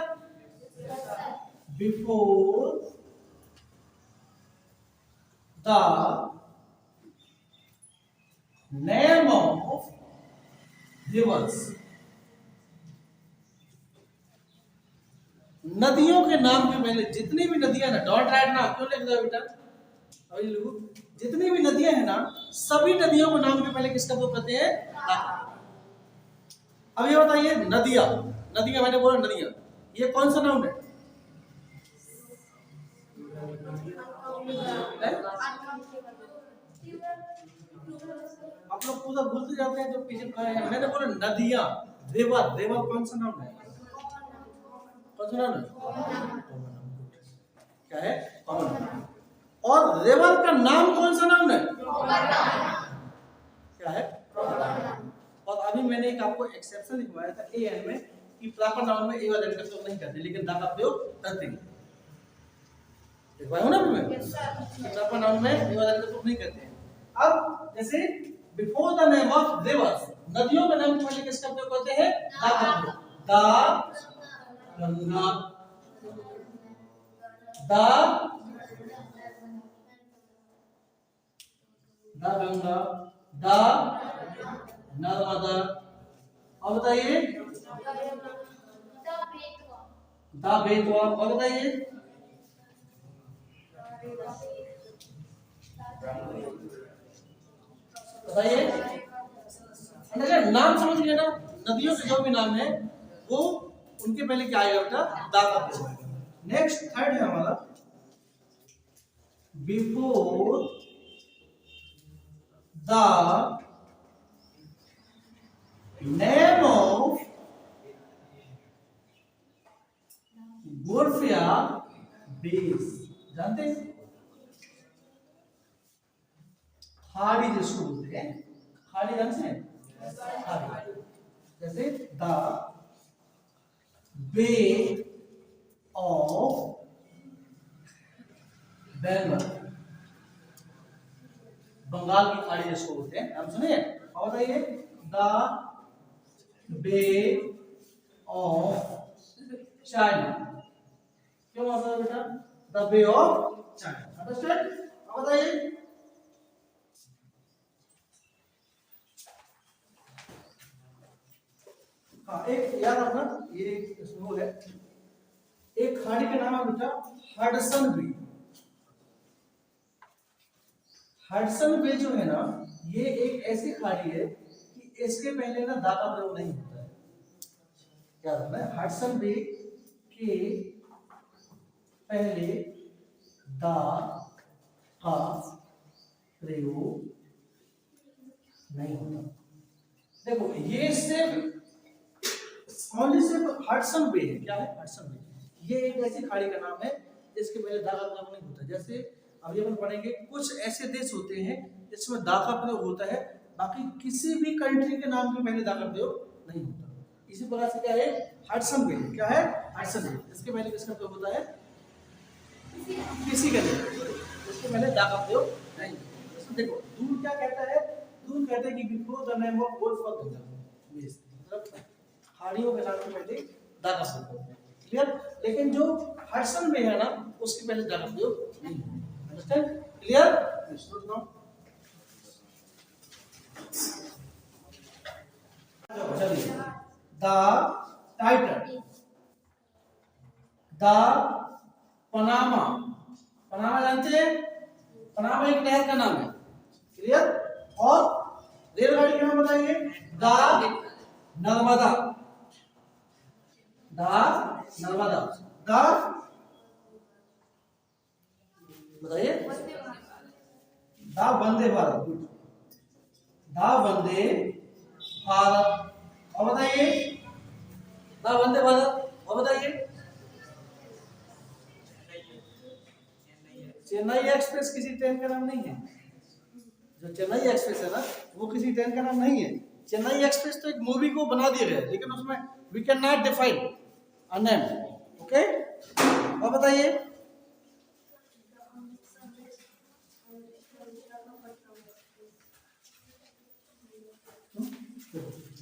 Before the name of reverse, नदियों के नाम के पहले जितनी भी नदियां ना, डॉट राइट ना, क्यों लिख दो बेटा? अभी लिखो, जितनी भी नदियां हैं ना, सभी नदियों के नाम के पहले किसका प्रयोग करते हैं? अब ये बताइए, नदियां, नदियां मैंने बोला नदियां, ये कौन सा नाउन है? आप लोग पूरा भूलते जाते हैं जो पीछे पढ़े हैं। मैंने बोला नदियां, रिवर, रिवर कौन सा नाउन है? कौन सा नाउन है? क्या है? कॉमन। और रिवर का नाम कौन सा नाउन है? क्या है? और अभी मैंने एक आपको एक्सेप्शन लिखवाया था ए एन में कि प्रॉपर नाउन में ए वाला का प्रयोग नहीं करते, लेकिन द का प्रयोग करते हैं। लिखवाया हूं ना मैं? प्रॉपर नाउन में ए वाला का प्रयोग नहीं करते हैं। अब जैसे before the name of reverse, नदियों का नाम पहले किसका प्रयोग करते हैं? The Ganga, the Ganga, the Narmada. और बताइए द बेतवा। और बताइए बताइए। नाम समझ गए ना? नदियों के जो भी नाम है वो उनके पहले क्या आएगा बेटा? द का प्रयोग आएगा। नेक्स्ट थर्ड है हमारा बिफोर द नेम ऑफ गोरफिया बेस। जानते हैं खाड़ी जिसको बोलते हैं, खाड़ी जानते हैं? खाड़ी, जैसे the bay of Bengal, Bengal की खाड़ी जिसको बोलते हैं, नाम सुनिए। और बताइए द बे ऑफ चाइना। क्यों आता है बेटा? The bay of China. Understand? अब बताइए हाँ, एक याद रखना, ये रूल है। एक खाड़ी का नाम है बेटा हडसन बे। हडसन बे जो है ना, ये एक ऐसी खाड़ी है कि इसके पहले ना दा का प्रयोग नहीं होता है। क्या रखना है? हडसन बे के पहले दा का प्रयोग नहीं होता। देखो ये सिर्फ ओनली सिर्फ हडसन बे है। क्या है? Hudson bay. ये एक ऐसी खाड़ी का नाम है जिसके पहले दा का प्रयोग नहीं होता। जैसे अभी अपन पढ़ेंगे, कुछ ऐसे देश होते हैं जिसमें दा का प्रयोग होता है, बाकी किसी भी कंट्री के नाम के पहले दा का प्रयोग नहीं होता। इसी प्रकार से क्या है? Hudson bay. क्या है? Hudson bay. इसके पहले किसका प्रयोग होता है? किसी का नहीं, इसके पहले दा का प्रयोग नहीं। इसमें देखो दूर क्या कहता है? दूर कहते हैं कि before the name of golf for Ganga, मतलब खाड़ियों के नाम के पहले दा का प्रयोग होता है। क्लियर? लेकिन जो हडसन बे है ना, उसके पहले दा का प्रयोग नहीं होता। अंडरस्टैंड? क्लियर? चलिए, the title, the Panama. Panama जानते हैं? पनामा एक नहर का नाम है। क्लियर? और रेलगाड़ी का नाम बताइए? The Narmada. The Narmada. The बताइए? द वंदे भारत। द वंदे भारत। और बताइए? द वंदे भारत। और बताइए? चेन्नई एक्सप्रेस किसी ट्रेन का नाम नहीं है। जो चेन्नई एक्सप्रेस है ना, वो किसी ट्रेन का नाम नहीं है। चेन्नई एक्सप्रेस तो एक मूवी को बना दिया गया है, लेकिन उसमें we can not define a name. Okay? और बताइए?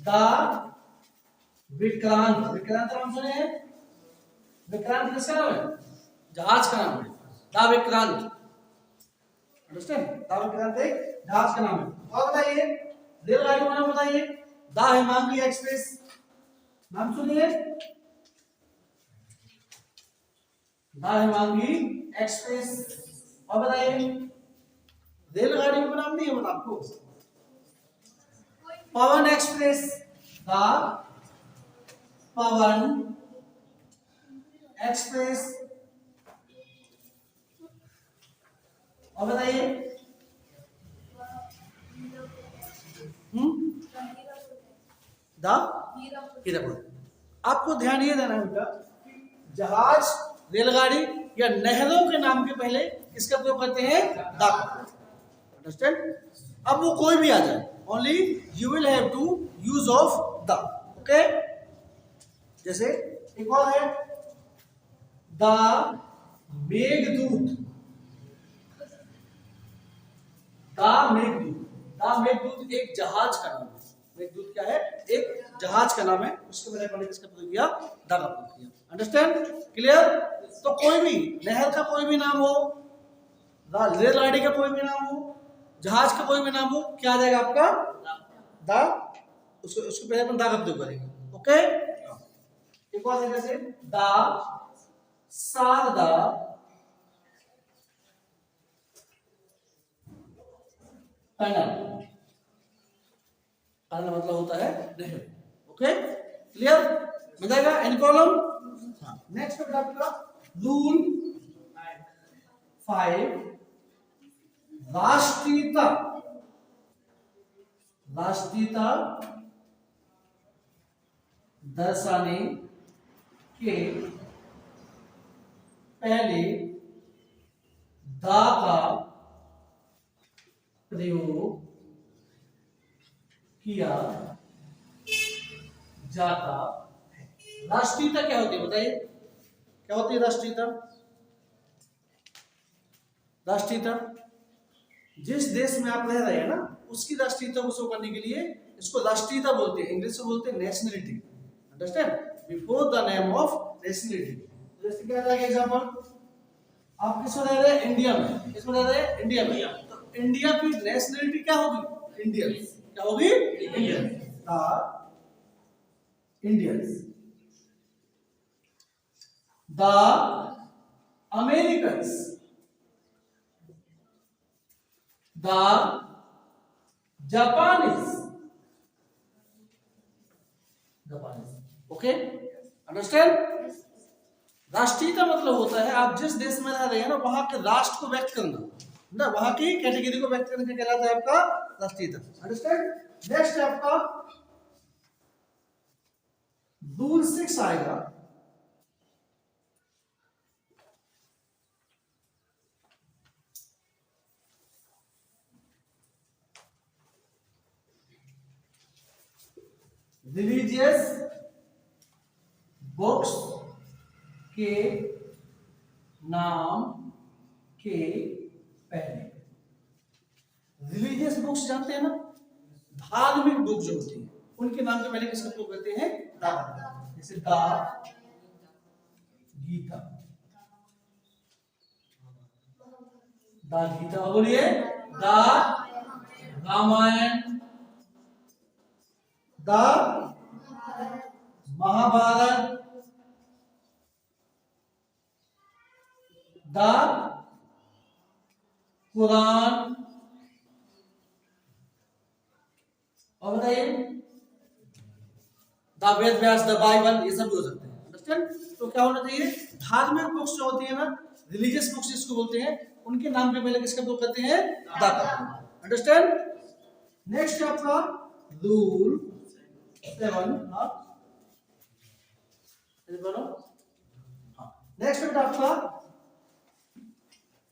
द विक्रांत। विक्रांत नाम सुने हैं? विक्रांत किसका नाम है? जहाज का नाम है। The Vikrant. Understand? The Vikrant एक जहाज का नाम है। और बताइए? रेलगाड़ी का नाम बताइए? The Himangi express. नाम सुनिए? The Himangi express. और बताइए? रेलगाड़ी का नाम नहीं है बता आपको? पवन एक्सप्रेस। The Pawan express. और बताइए? द हीराकुद। आपको ध्यान ये देना है बेटा, जहाज, रेलगाड़ी या नहरों के नाम के पहले किसका प्रयोग करते हैं? द। अंडरस्टैंड? अब वो कोई भी आ जाए, only you will have to use of the. Okay? जैसे एक और है, the Meghdoot. The Meghdoot. The Meghdoot एक जहाज का नाम है। मेघदूत क्या है? एक जहाज का नाम है। उसके पहले मैंने किसका प्रयोग किया? द का प्रयोग किया। अंडरस्टैंड? क्लियर? तो कोई भी नहर का कोई भी नाम हो, रेलगाड़ी का कोई भी नाम हो, जहाज का कोई भी नाम हो, क्या आ जाएगा आपका? द। उसके पहले अपन द का प्रयोग करेंगे। ओके? एक और जैसे द शारदा टनल। टनल मतलब होता है नहर। ओके? क्लियर? मिल जाएगा? Any problem? नेक्स्ट है आपका रूल 5, राष्ट्रीयता। राष्ट्रीयता दर्शाने के पहले दा का प्रयोग किया जाता है। राष्ट्रीयता क्या होती है बताइए? क्या होती है राष्ट्रीयता? राष्ट्रीयता जिस देश में आप रह रहे हैं ना, उसकी राष्ट्रीयता को शो करने के लिए इसको राष्ट्रीयता बोलते हैं। इंग्लिश में बोलते हैं nationality. Understand? Before the name of nationality. जैसे क्या रहेगा एग्जांपल, आप किसमें रह रहे हैं? इंडिया में। किसमें रह रहे हैं? इंडिया में। तो इंडिया की नेशनलिटी क्या होगी? इंडियन। क्या होगी? Indian. Indians. The Americans. The Japanese. Okay, understand. राष्ट्रीयता मतलब होता है आप जिस देश में रह रहे हैं ना वहां के राष्ट्र को व्यक्त करना, ना वहां की कैटेगरी को व्यक्त करने का कहलाता है आपका राष्ट्रीयता। अंडरस्टैंड। नेक्स्ट है आपका रूल 6 आएगा। रिलीजियस बुक्स के नाम के पहले, रिलीजियस बुक्स जानते हैं ना, धार्मिक बुक जो होती है उनके नाम के पहले किसका प्रयोग करते हैं? दा। जैसे दा गीता, दा गीता बोलिए, दा रामायण, दा महाभारत, दा कुरान, और बताइए the Ved Vyas, the Bible, ये सब भी हो सकते हैं। अंडरस्टैंड। तो क्या होना चाहिए? धार्मिक बुक्स जो होती है ना, रिलीजियस बुक्स जिसको बोलते हैं, उनके नाम के पहले किसका प्रयोग करते हैं? दा का। अंडरस्टैंड। नेक्स्ट है आपका रूल 7। नेक्स्ट है आपका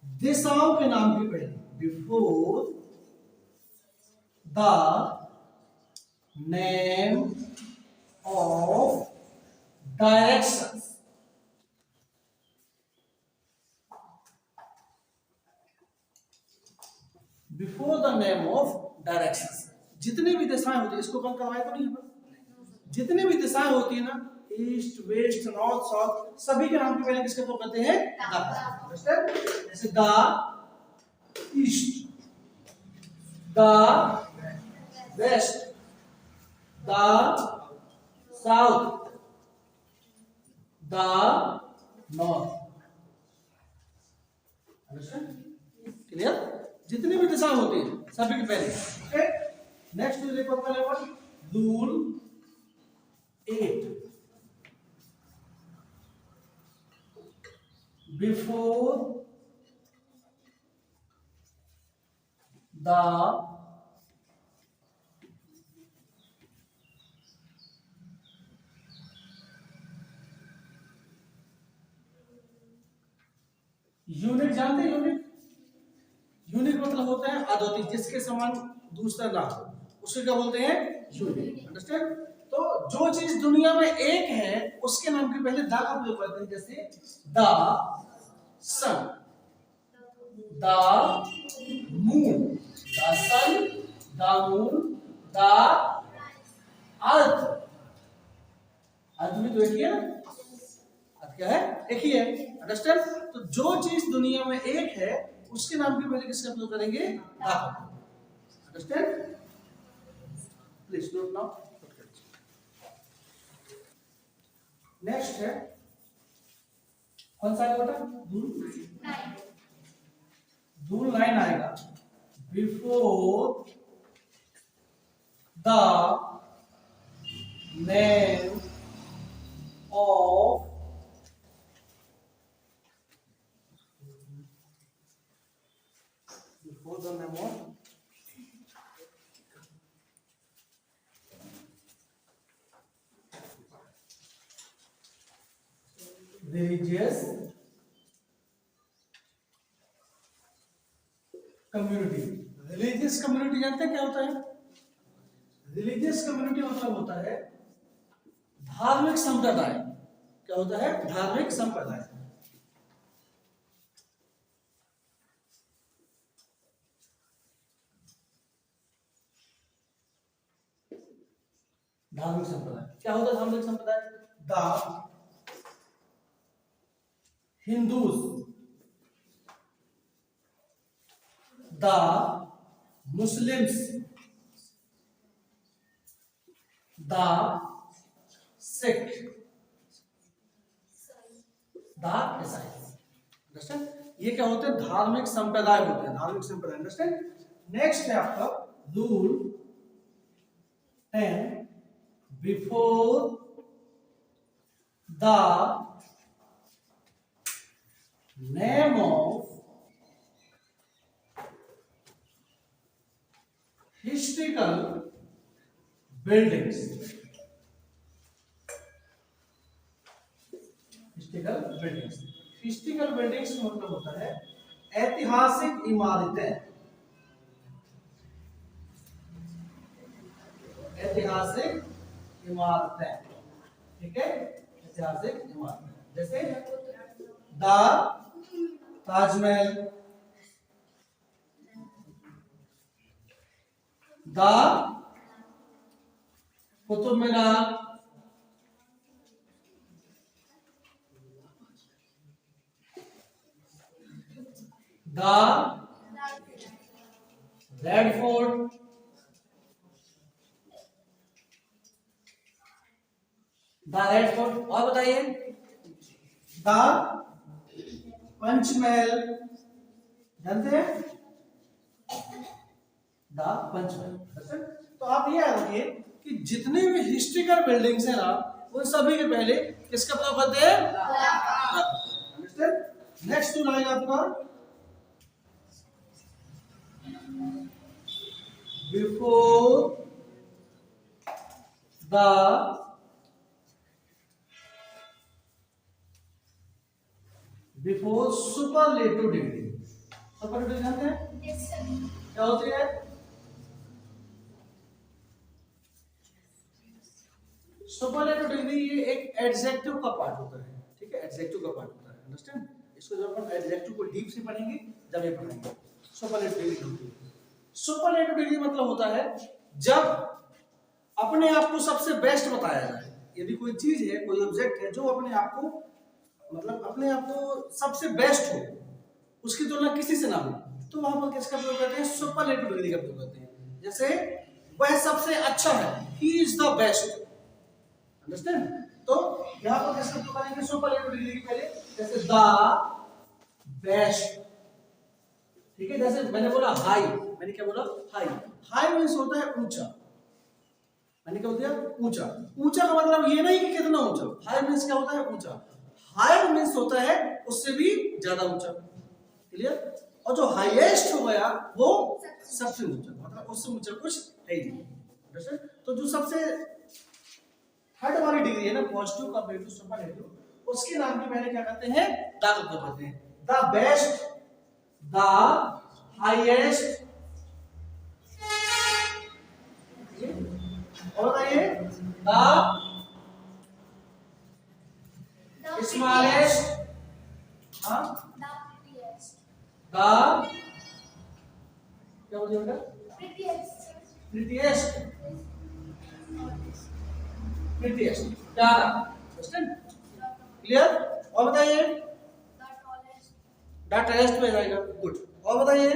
दिशाओं के नाम के पहले, before the name of directions. Before the name of directions, जितनी भी दिशाएं होती है, इसको कल करवाए तो नहीं है, जितनी भी दिशाएं होती है ना, ईस्ट वेस्ट नॉर्थ साउथ, सभी के नाम के पहले किसके प्रयोग करते हैं? दा। जैसे दा ईस्ट, दा वेस्ट, दा साउथ, दा नॉर्थ। क्लियर? जितनी भी दिशा होती है सभी के पहले। ओके, नेक्स्ट देखो अपना level rule 8। Before the unit, जानते हैं यूनिट? यूनिट मतलब होता है अद्वितीय, जिसके समान दूसरा ना हो, उसको क्या बोलते हैं? यूनिट। अंडरस्टैंड। तो जो चीज दुनिया में एक है उसके नाम के पहले दा का प्रयोग करते हैं, जैसे the sun, the moon, the sun, the moon, the earth. Earth भी तो एक ही है ना, अर्थ क्या है? एक ही है। अंडरस्टैंड। तो जो चीज दुनिया में एक है उसके नाम के पहले किसका प्रयोग करेंगे? दा। Understand? Please note now. Next है कौन सा है बेटा? रूल 9 आएगा। Before the name of the name of religious community। Religious community जानते हैं क्या होता है? रिलीजियस कम्युनिटी मतलब होता है धार्मिक संप्रदाय। क्या होता है? धार्मिक संप्रदाय। धार्मिक संप्रदाय क्या होता है? धार्मिक संप्रदाय the Hindus, the Muslims, the sect, the SI, understand. ये क्या होते हैं? धार्मिक संप्रदाय होते हैं, धार्मिक संप्रदाय, अंडरस्टैंड। नेक्स्ट है आपका rule 10, before the name of historical buildings, historical buildings, historical buildings का मतलब होता है ऐतिहासिक इमारतें, ऐतिहासिक इमारतें, ठीक है, ऐतिहासिक इमारतें, जैसे the Taj Mahal, the Qutub Minar, the red fort, the red fort, और बताइए द पंचमहल, जानते हैं द पंचमहल। तो आप ये याद रखिए कि जितने भी हिस्ट्रिकल बिल्डिंग्स हैं ना, उन सभी के पहले किसका प्रयोग करते हैं? नेक्स्ट टूल आएगा आपका before the before superlative degree, superlative जानते हैं Yes, sir. क्या होती है? सुपरलेटिव डिग्री ये एक एडजेक्टिव का पार्ट होता है, ठीक है, एडजेक्टिव का पार्ट होता है, अंडरस्टैंड। इसको जब अपन एडजेक्टिव को डीप से पढ़ेंगे जब ये पढ़ेंगे सुपरलेटिव डिग्री होती है। सुपरलेटिव डिग्री मतलब होता है जब अपने आप को सबसे बेस्ट बताया जाए। यदि कोई चीज है, कोई ऑब्जेक्ट है जो अपने आप को, मतलब अपने आप को सबसे बेस्ट हो, उसकी तुलना किसी से ना हो, तो वहां पर किसका प्रयोग करते हैं? सुपरलेटिव डिग्री का प्रयोग करते हैं। जैसे वह सबसे अच्छा है, he is the best, understand. तो यहां पर किसका प्रयोग करेंगे? सुपरलेटिव डिग्री के पहले, जैसे द बेस्ट, ठीक है। जैसे मैंने बोला हाई, मैंने क्या बोला? हाई। हाई मीन्स होता है ऊंचा, मैंने क्या बोल दिया? ऊंचा। ऊंचा का मतलब ये नहीं कि कितना ऊंचा, हाई मीन्स क्या होता है? ऊंचा। हायर मीन्स होता है उससे भी ज्यादा ऊंचा, क्लियर। और जो हाईएस्ट हो गया वो सबसे ऊंचा, मतलब उससे ऊंचा कुछ है ही नहीं। तो जो सबसे थर्ड वाली डिग्री है ना, पॉजिटिव कंपेरेटिव सुपरलेटिव, उसके नाम के पहले क्या कहते हैं? द को कहते हैं। द बेस्ट, द हाईएस्ट, और बताइए द स्मॉलेस्ट, हाँ, The prettiest. द क्या बोलते हैं बेटा? Prettiest. प्रीटीएस्ट, प्रीटीएस्ट, प्यारा, क्लियर। और बताइए The tallest. द टेस्ट में जाएगा, गुड। और बताइए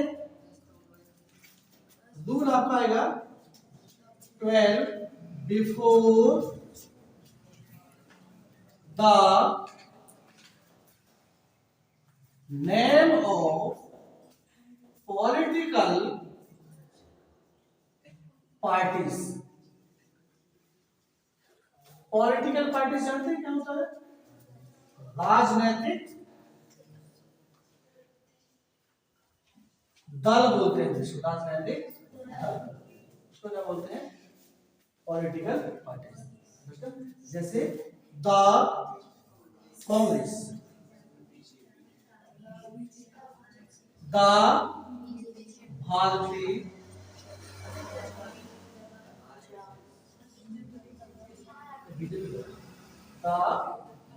दूर आपका आएगा 12 before the name of political parties. Political parties जानते हैं क्या होता है? राजनीतिक दल बोलते हैं जिसको, राजनीतिक दल, उसको क्या बोलते हैं? Political parties. जैसे द कांग्रेस, द भारतीय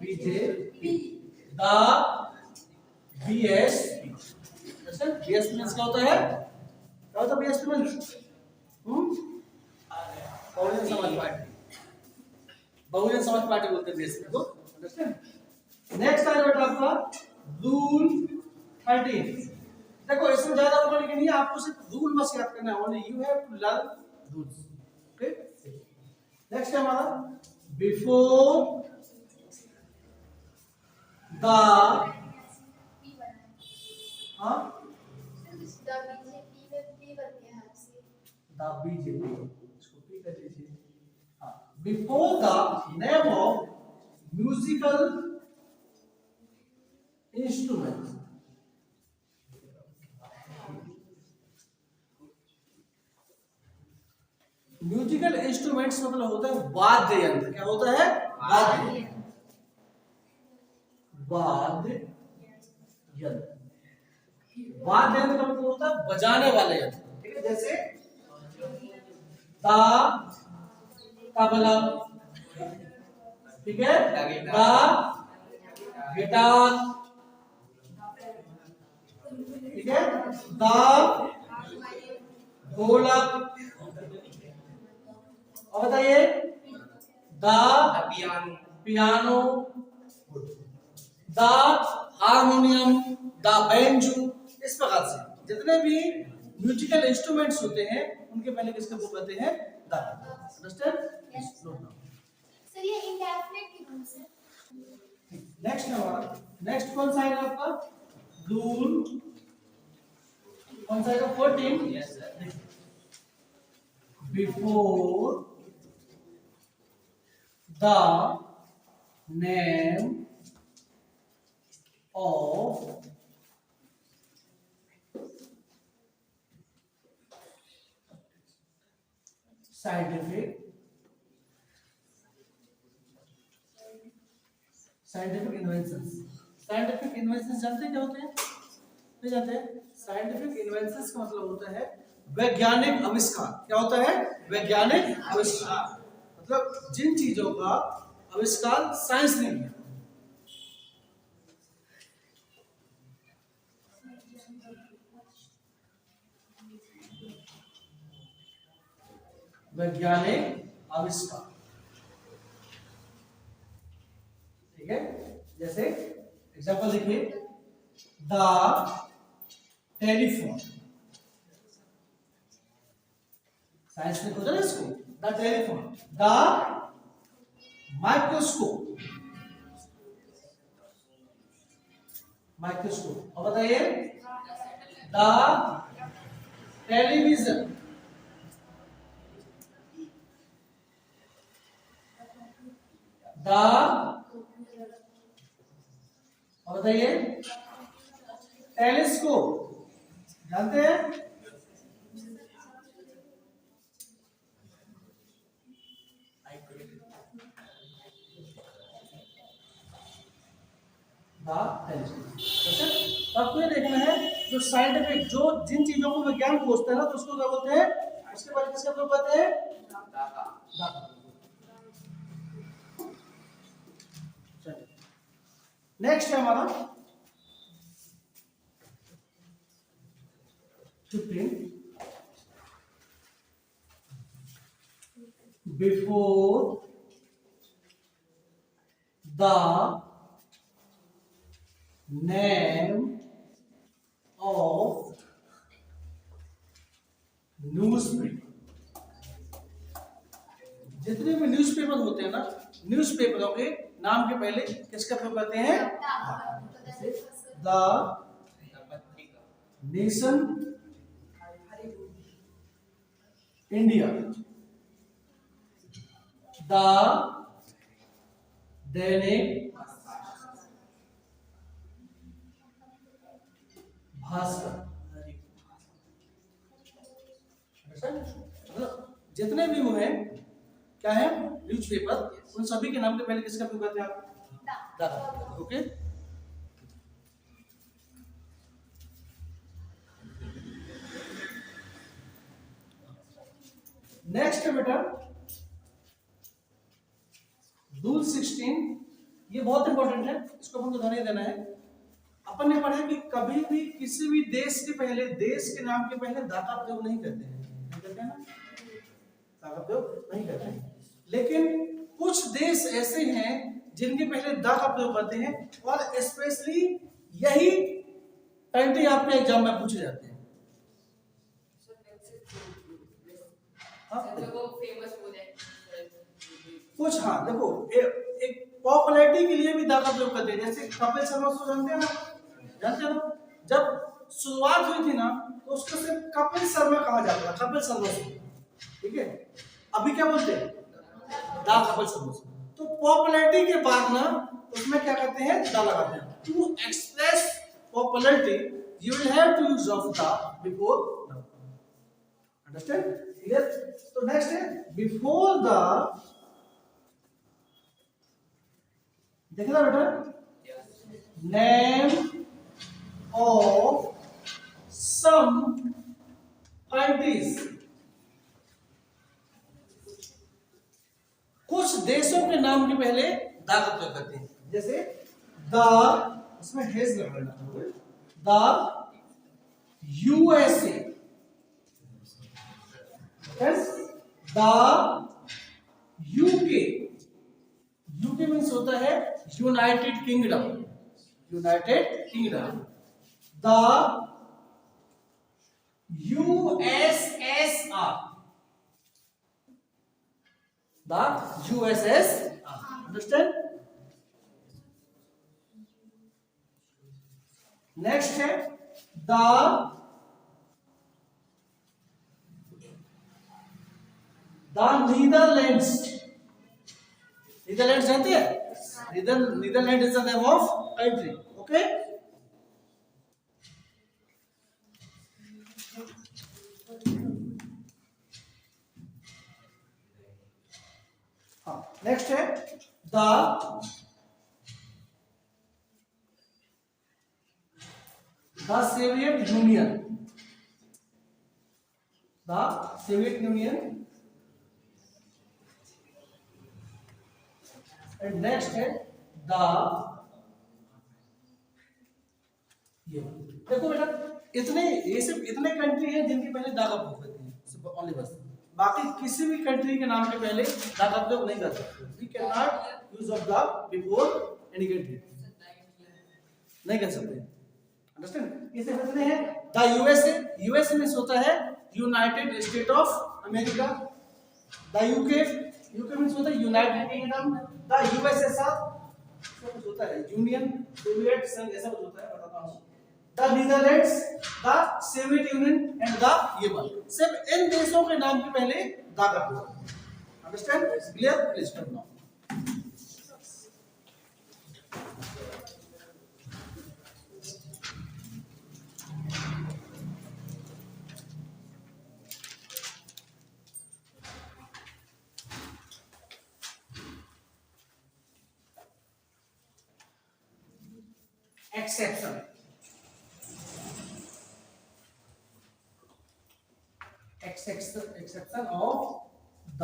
BJP, the BSP. BSP means क्या होता है? क्या होता है BSP means? Bahujan Samaj party, Bahujan Samaj party बोलते हैं बीएसपी को, अंडरस्टैंड। नेक्स्ट आएगा बेटा आपका रूल 13। देखो इसमें ज्यादा ऊपर के नहीं है, आपको सिर्फ रूल बस याद करना है, only you have to learn rules, okay. Next है हमारा बिफोर द हाँ द बीजेपी इसको पी कर लीजिए। हाँ before the name of musical instrument. Musical instruments मतलब होता है वाद्य यंत्र। क्या होता है? वाद्य यंत्र। वाद्य यंत्र। वाद्य यंत्र का मतलब होता है बजाने वाले यंत्र। ठीक है, जैसे ता तबला, ठीक है, ता गिटार, ठीक है, ता ढोलक, और बताइए the piano, the harmonium, the banjo. इस प्रकार से जितने भी म्यूजिकल इंस्ट्रूमेंट्स होते हैं उनके पहले किसके वो कहते हैं? The. Understand? Note down. Sir ये इंडेफिनिट की रूल से। नेक्स्ट है हमारा, नेक्स्ट कौन सा है आपका? रूल कौन सा है? 14। Yes sir. Before the name of scientific inventions। Scientific inventions जानते हैं क्या होते हैं? नहीं जानते हैं? साइंटिफिक इन्वेंशंस का मतलब होता है वैज्ञानिक आविष्कार। क्या होता है? वैज्ञानिक आविष्कार। मतलब जिन चीजों का आविष्कार साइंस ने किया। वैज्ञानिक आविष्कार, ठीक है। जैसे एग्जांपल देखिए, द टेलीफोन। साइंस ने खोजा ना इसको, the telephone. The microscope, microscope. और बताइए द टेलीविजन, द, और बताइए टेलीस्कोप। जानते हैं? आपको ये देखना है जो साइंटिफिक, जो जिन चीजों को विज्ञान खोजते हैं ना, तो उसको क्या बोलते हैं? उसके बारे में किसका प्रयोग करते हैं? नेक्स्ट है हमारा 15। Before the name of newspaper. जितने भी न्यूज़पेपर होते हैं ना, न्यूज़पेपरों के नाम के पहले किसका प्रयोग करते हैं? The nation India, the Dainik Bhaskar. मतलब जितने भी वो हैं, क्या है, न्यूज़पेपर, उन सभी के नाम के पहले किसका प्रयोग करते हैं आप? द। ओके। नेक्स्ट है बेटा रूल 16। ये बहुत इंपॉर्टेंट है, इसको अपन को ध्यान देना है। अपन ने पढ़ा कि कभी भी किसी भी देश के पहले, देश के नाम के पहले दा का प्रयोग नहीं करते हैं। नहीं करते हैं ना? दा का प्रयोग नहीं करते हैं। लेकिन कुछ देश ऐसे हैं जिनके पहले दा का प्रयोग करते हैं, और स्पेशली यही 20 आपके एग्जाम में पूछे जाते हैं। कुछ, हाँ देखो, एक पॉपुलैरिटी के लिए भी दा का प्रयोग करते हैं। जैसे कपिल शर्मा शो जानते हैं ना, जानते हो ना? जब शुरुआत हुई थी ना तो उसको सिर्फ कपिल शर्मा कहा जाता था, कपिल शर्मा शो, ठीक है। अभी क्या बोलते हैं? दा कपिल शर्मा शो। तो पॉपुलैरिटी के बाद ना उसमें क्या करते हैं? दा लगाते हैं। To express popularity you will have to use of the before noun. Understand? Clear? तो नेक्स्ट है बिफोर द, देखना बेटा, नेम ऑफ सम कंट्रीज, कुछ देशों के नाम के पहले दा का प्रयोग करते हैं। जैसे द, इसमें हेज लगाना है, the USA, the UK, UK means होता है United Kingdom, United Kingdom. The USSR, the USSR. Understand? Next है द नीदरलैंड्स, नीदरलैंड्स जानते हैं? Netherland is the name of country, okay. हाँ, नेक्स्ट है the Soviet Union, the Soviet Union. And next है the, ये देखो बेटा, इतने, ये सिर्फ इतने कंट्री हैं जिनके पहले दा का प्रयोग करते हैं, सिर्फ ओनली बस। बाकी किसी भी कंट्री के नाम के पहले दा का प्रयोग नहीं कर सकते। We can not use of the before any country, नहीं कर सकते। अंडरस्टैंड? इसे कितने हैं? द यूएसए, यूएसए में होता है United state of America. The UK, UK में होता है यूनाइटेड किंगडम। द यूएसएसआर कुछ होता है यूनियन सोवियत संघ, ऐसा कुछ होता है, बताता हूं। The Netherlands, the Soviet Union and the Yemen, सिर्फ इन देशों के नाम के पहले दा का प्रयोग। अंडरस्टैंड? क्लियर? प्लीज करना। एक्सेप्शन, एक्सेप्शन ऑफ द,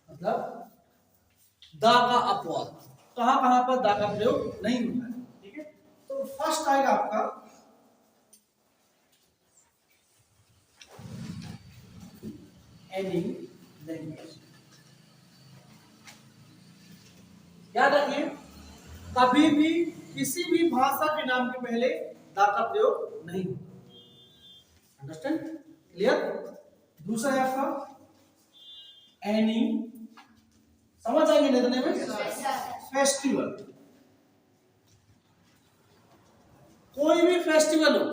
मतलब दा का अपवाद, कहां कहां पर दा का प्रयोग नहीं होता है, ठीक है। तो फर्स्ट आएगा आपका एनी लैंग्वेज। याद रखिए, कभी भी किसी भी भाषा के नाम के पहले दा का प्रयोग नहीं होता। अंडरस्टैंड? क्लियर? दूसरा है आपका एनी, समझ आएंगे नहीं में, फेस्टिवल। कोई भी फेस्टिवल हो,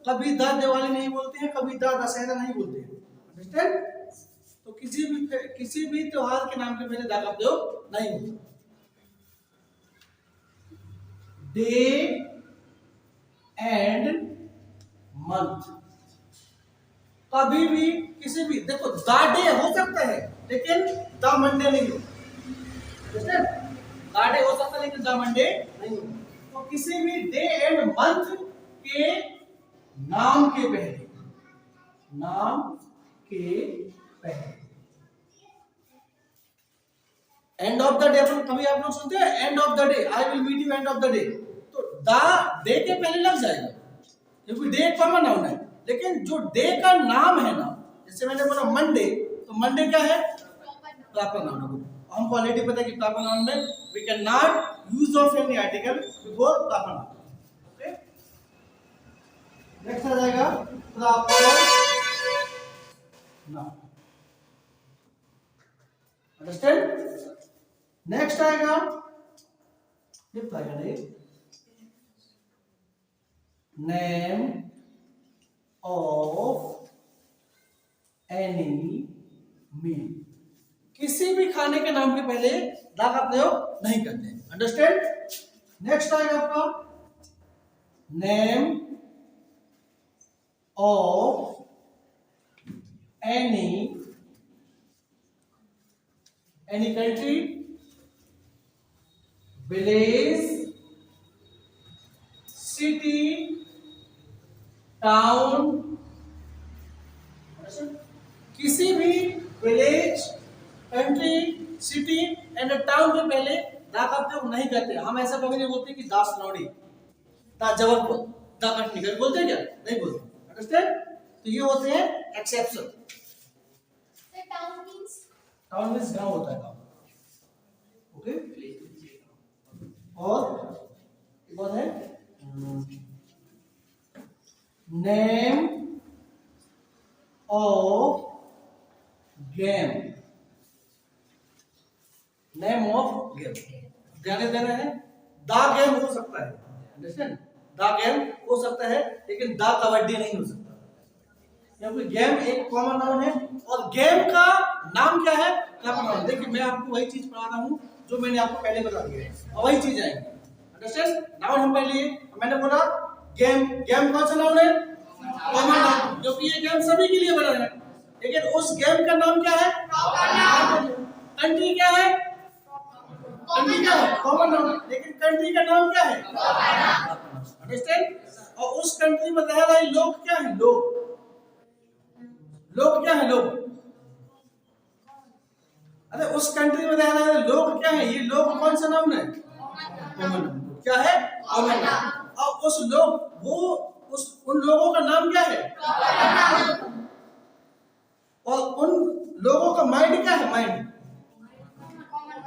कभी दा दिवाली नहीं बोलते हैं, कभी दा दशहरा नहीं बोलते हैं। अंडरस्टैंड? तो किसी भी त्योहार के नाम के पहले दा का प्रयोग नहीं होता। डे एंड मंथ, कभी भी किसी भी, देखो द डे हो सकता है लेकिन द मंडे नहीं होता। द डे हो सकता है लेकिन द मंडे नहीं होता। तो किसी भी डे एंड मंथ के नाम के पहले, नाम के पहले एंड ऑफ द डे, कभी आप लोग सुनते हैं end of the day, I will meet you end of the day, तो द डे के पहले लग जाएगा क्योंकि डे कॉमन नाउन है। लेकिन जो डे का नाम है ना, जैसे मैंने बोला मंडे, तो मंडे क्या है? प्रॉपर नाउन है। हमको ऑलरेडी पता है कि प्रॉपर नाउन में we can not use of any article before proper noun. Okay, next आ जाएगा प्रॉपर नाउन। अंडरस्टैंड? नेक्स्ट आएगा फिफ्थ आएगा नहीं, नेम ऑफ एनी मील। किसी भी खाने के नाम के पहले दा का प्रयोग नहीं करते, अंडरस्टैंड। नेक्स्ट आएगा आपका name of any country, village, city, town. किसी भी village, country, city and town के पहले दा का प्रयोग नहीं करते। हम ऐसा कभी नहीं बोलते कि दा सनौड़ी, दा जबलपुर, दा कटनी, कभी बोलते हैं क्या? नहीं बोलते, अंडरस्टैंड। तो ये होते हैं exception. The town means town means गांव होता है, गांव, ओके। और एक और है name of game, name of game ध्यान देना है। दा गेम हो सकता है, अंडरस्टैंड, दा गेम हो सकता है, लेकिन दा कबड्डी नहीं हो सकता, क्योंकि गेम एक कॉमन नाउन है। और गेम का नाम क्या है, क्या नाउन। देखिए मैं आपको वही चीज पढ़ा रहा हूँ जो मैंने आपको पहले बता दिया है, और वही चीज आएगी, अंडरस्टैंड। नाउन हम पहले मैंने बोला गेम, गेम कौन सा नाउन है, कॉमन नाउन, क्योंकि ये गेम सभी के लिए बना है। लेकिन उस गेम का नाम क्या है, कंट्री क्या है, कंट्री क्या है, कॉमन नाउन, लेकिन कंट्री का नाम क्या है, अंडरस्टैंड। और उस कंट्री में रह रहे लोग क्या है, लोग, लोग क्या है, लोग। अरे उस कंट्री में रह रहे लोग क्या है, ये लोग कौन सा नाउन है, कॉमन नाउन, क्या है, कॉमन नाउन। और उस लोग, वो उस उन लोगों का नाम क्या है, और उन लोगों का माइंड क्या है, माइंड,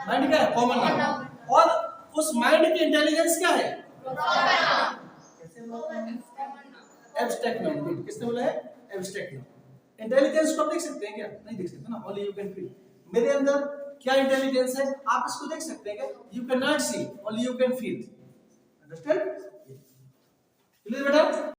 माइंड क्या है, कॉमन नाउन। और उस माइंड की इंटेलिजेंस क्या है, एब्स्ट्रैक्ट नाउन। किसने बोला है, एब्स्ट्रैक्ट नाउन। इंटेलिजेंस को आप देख सकते हैं क्या, नहीं देख सकते ना, ओनली यू कैन फील। मेरे अंदर क्या इंटेलिजेंस है, आप इसको देख सकते हैं क्या, you can not see, only you can feel, understand. Clear बेटा।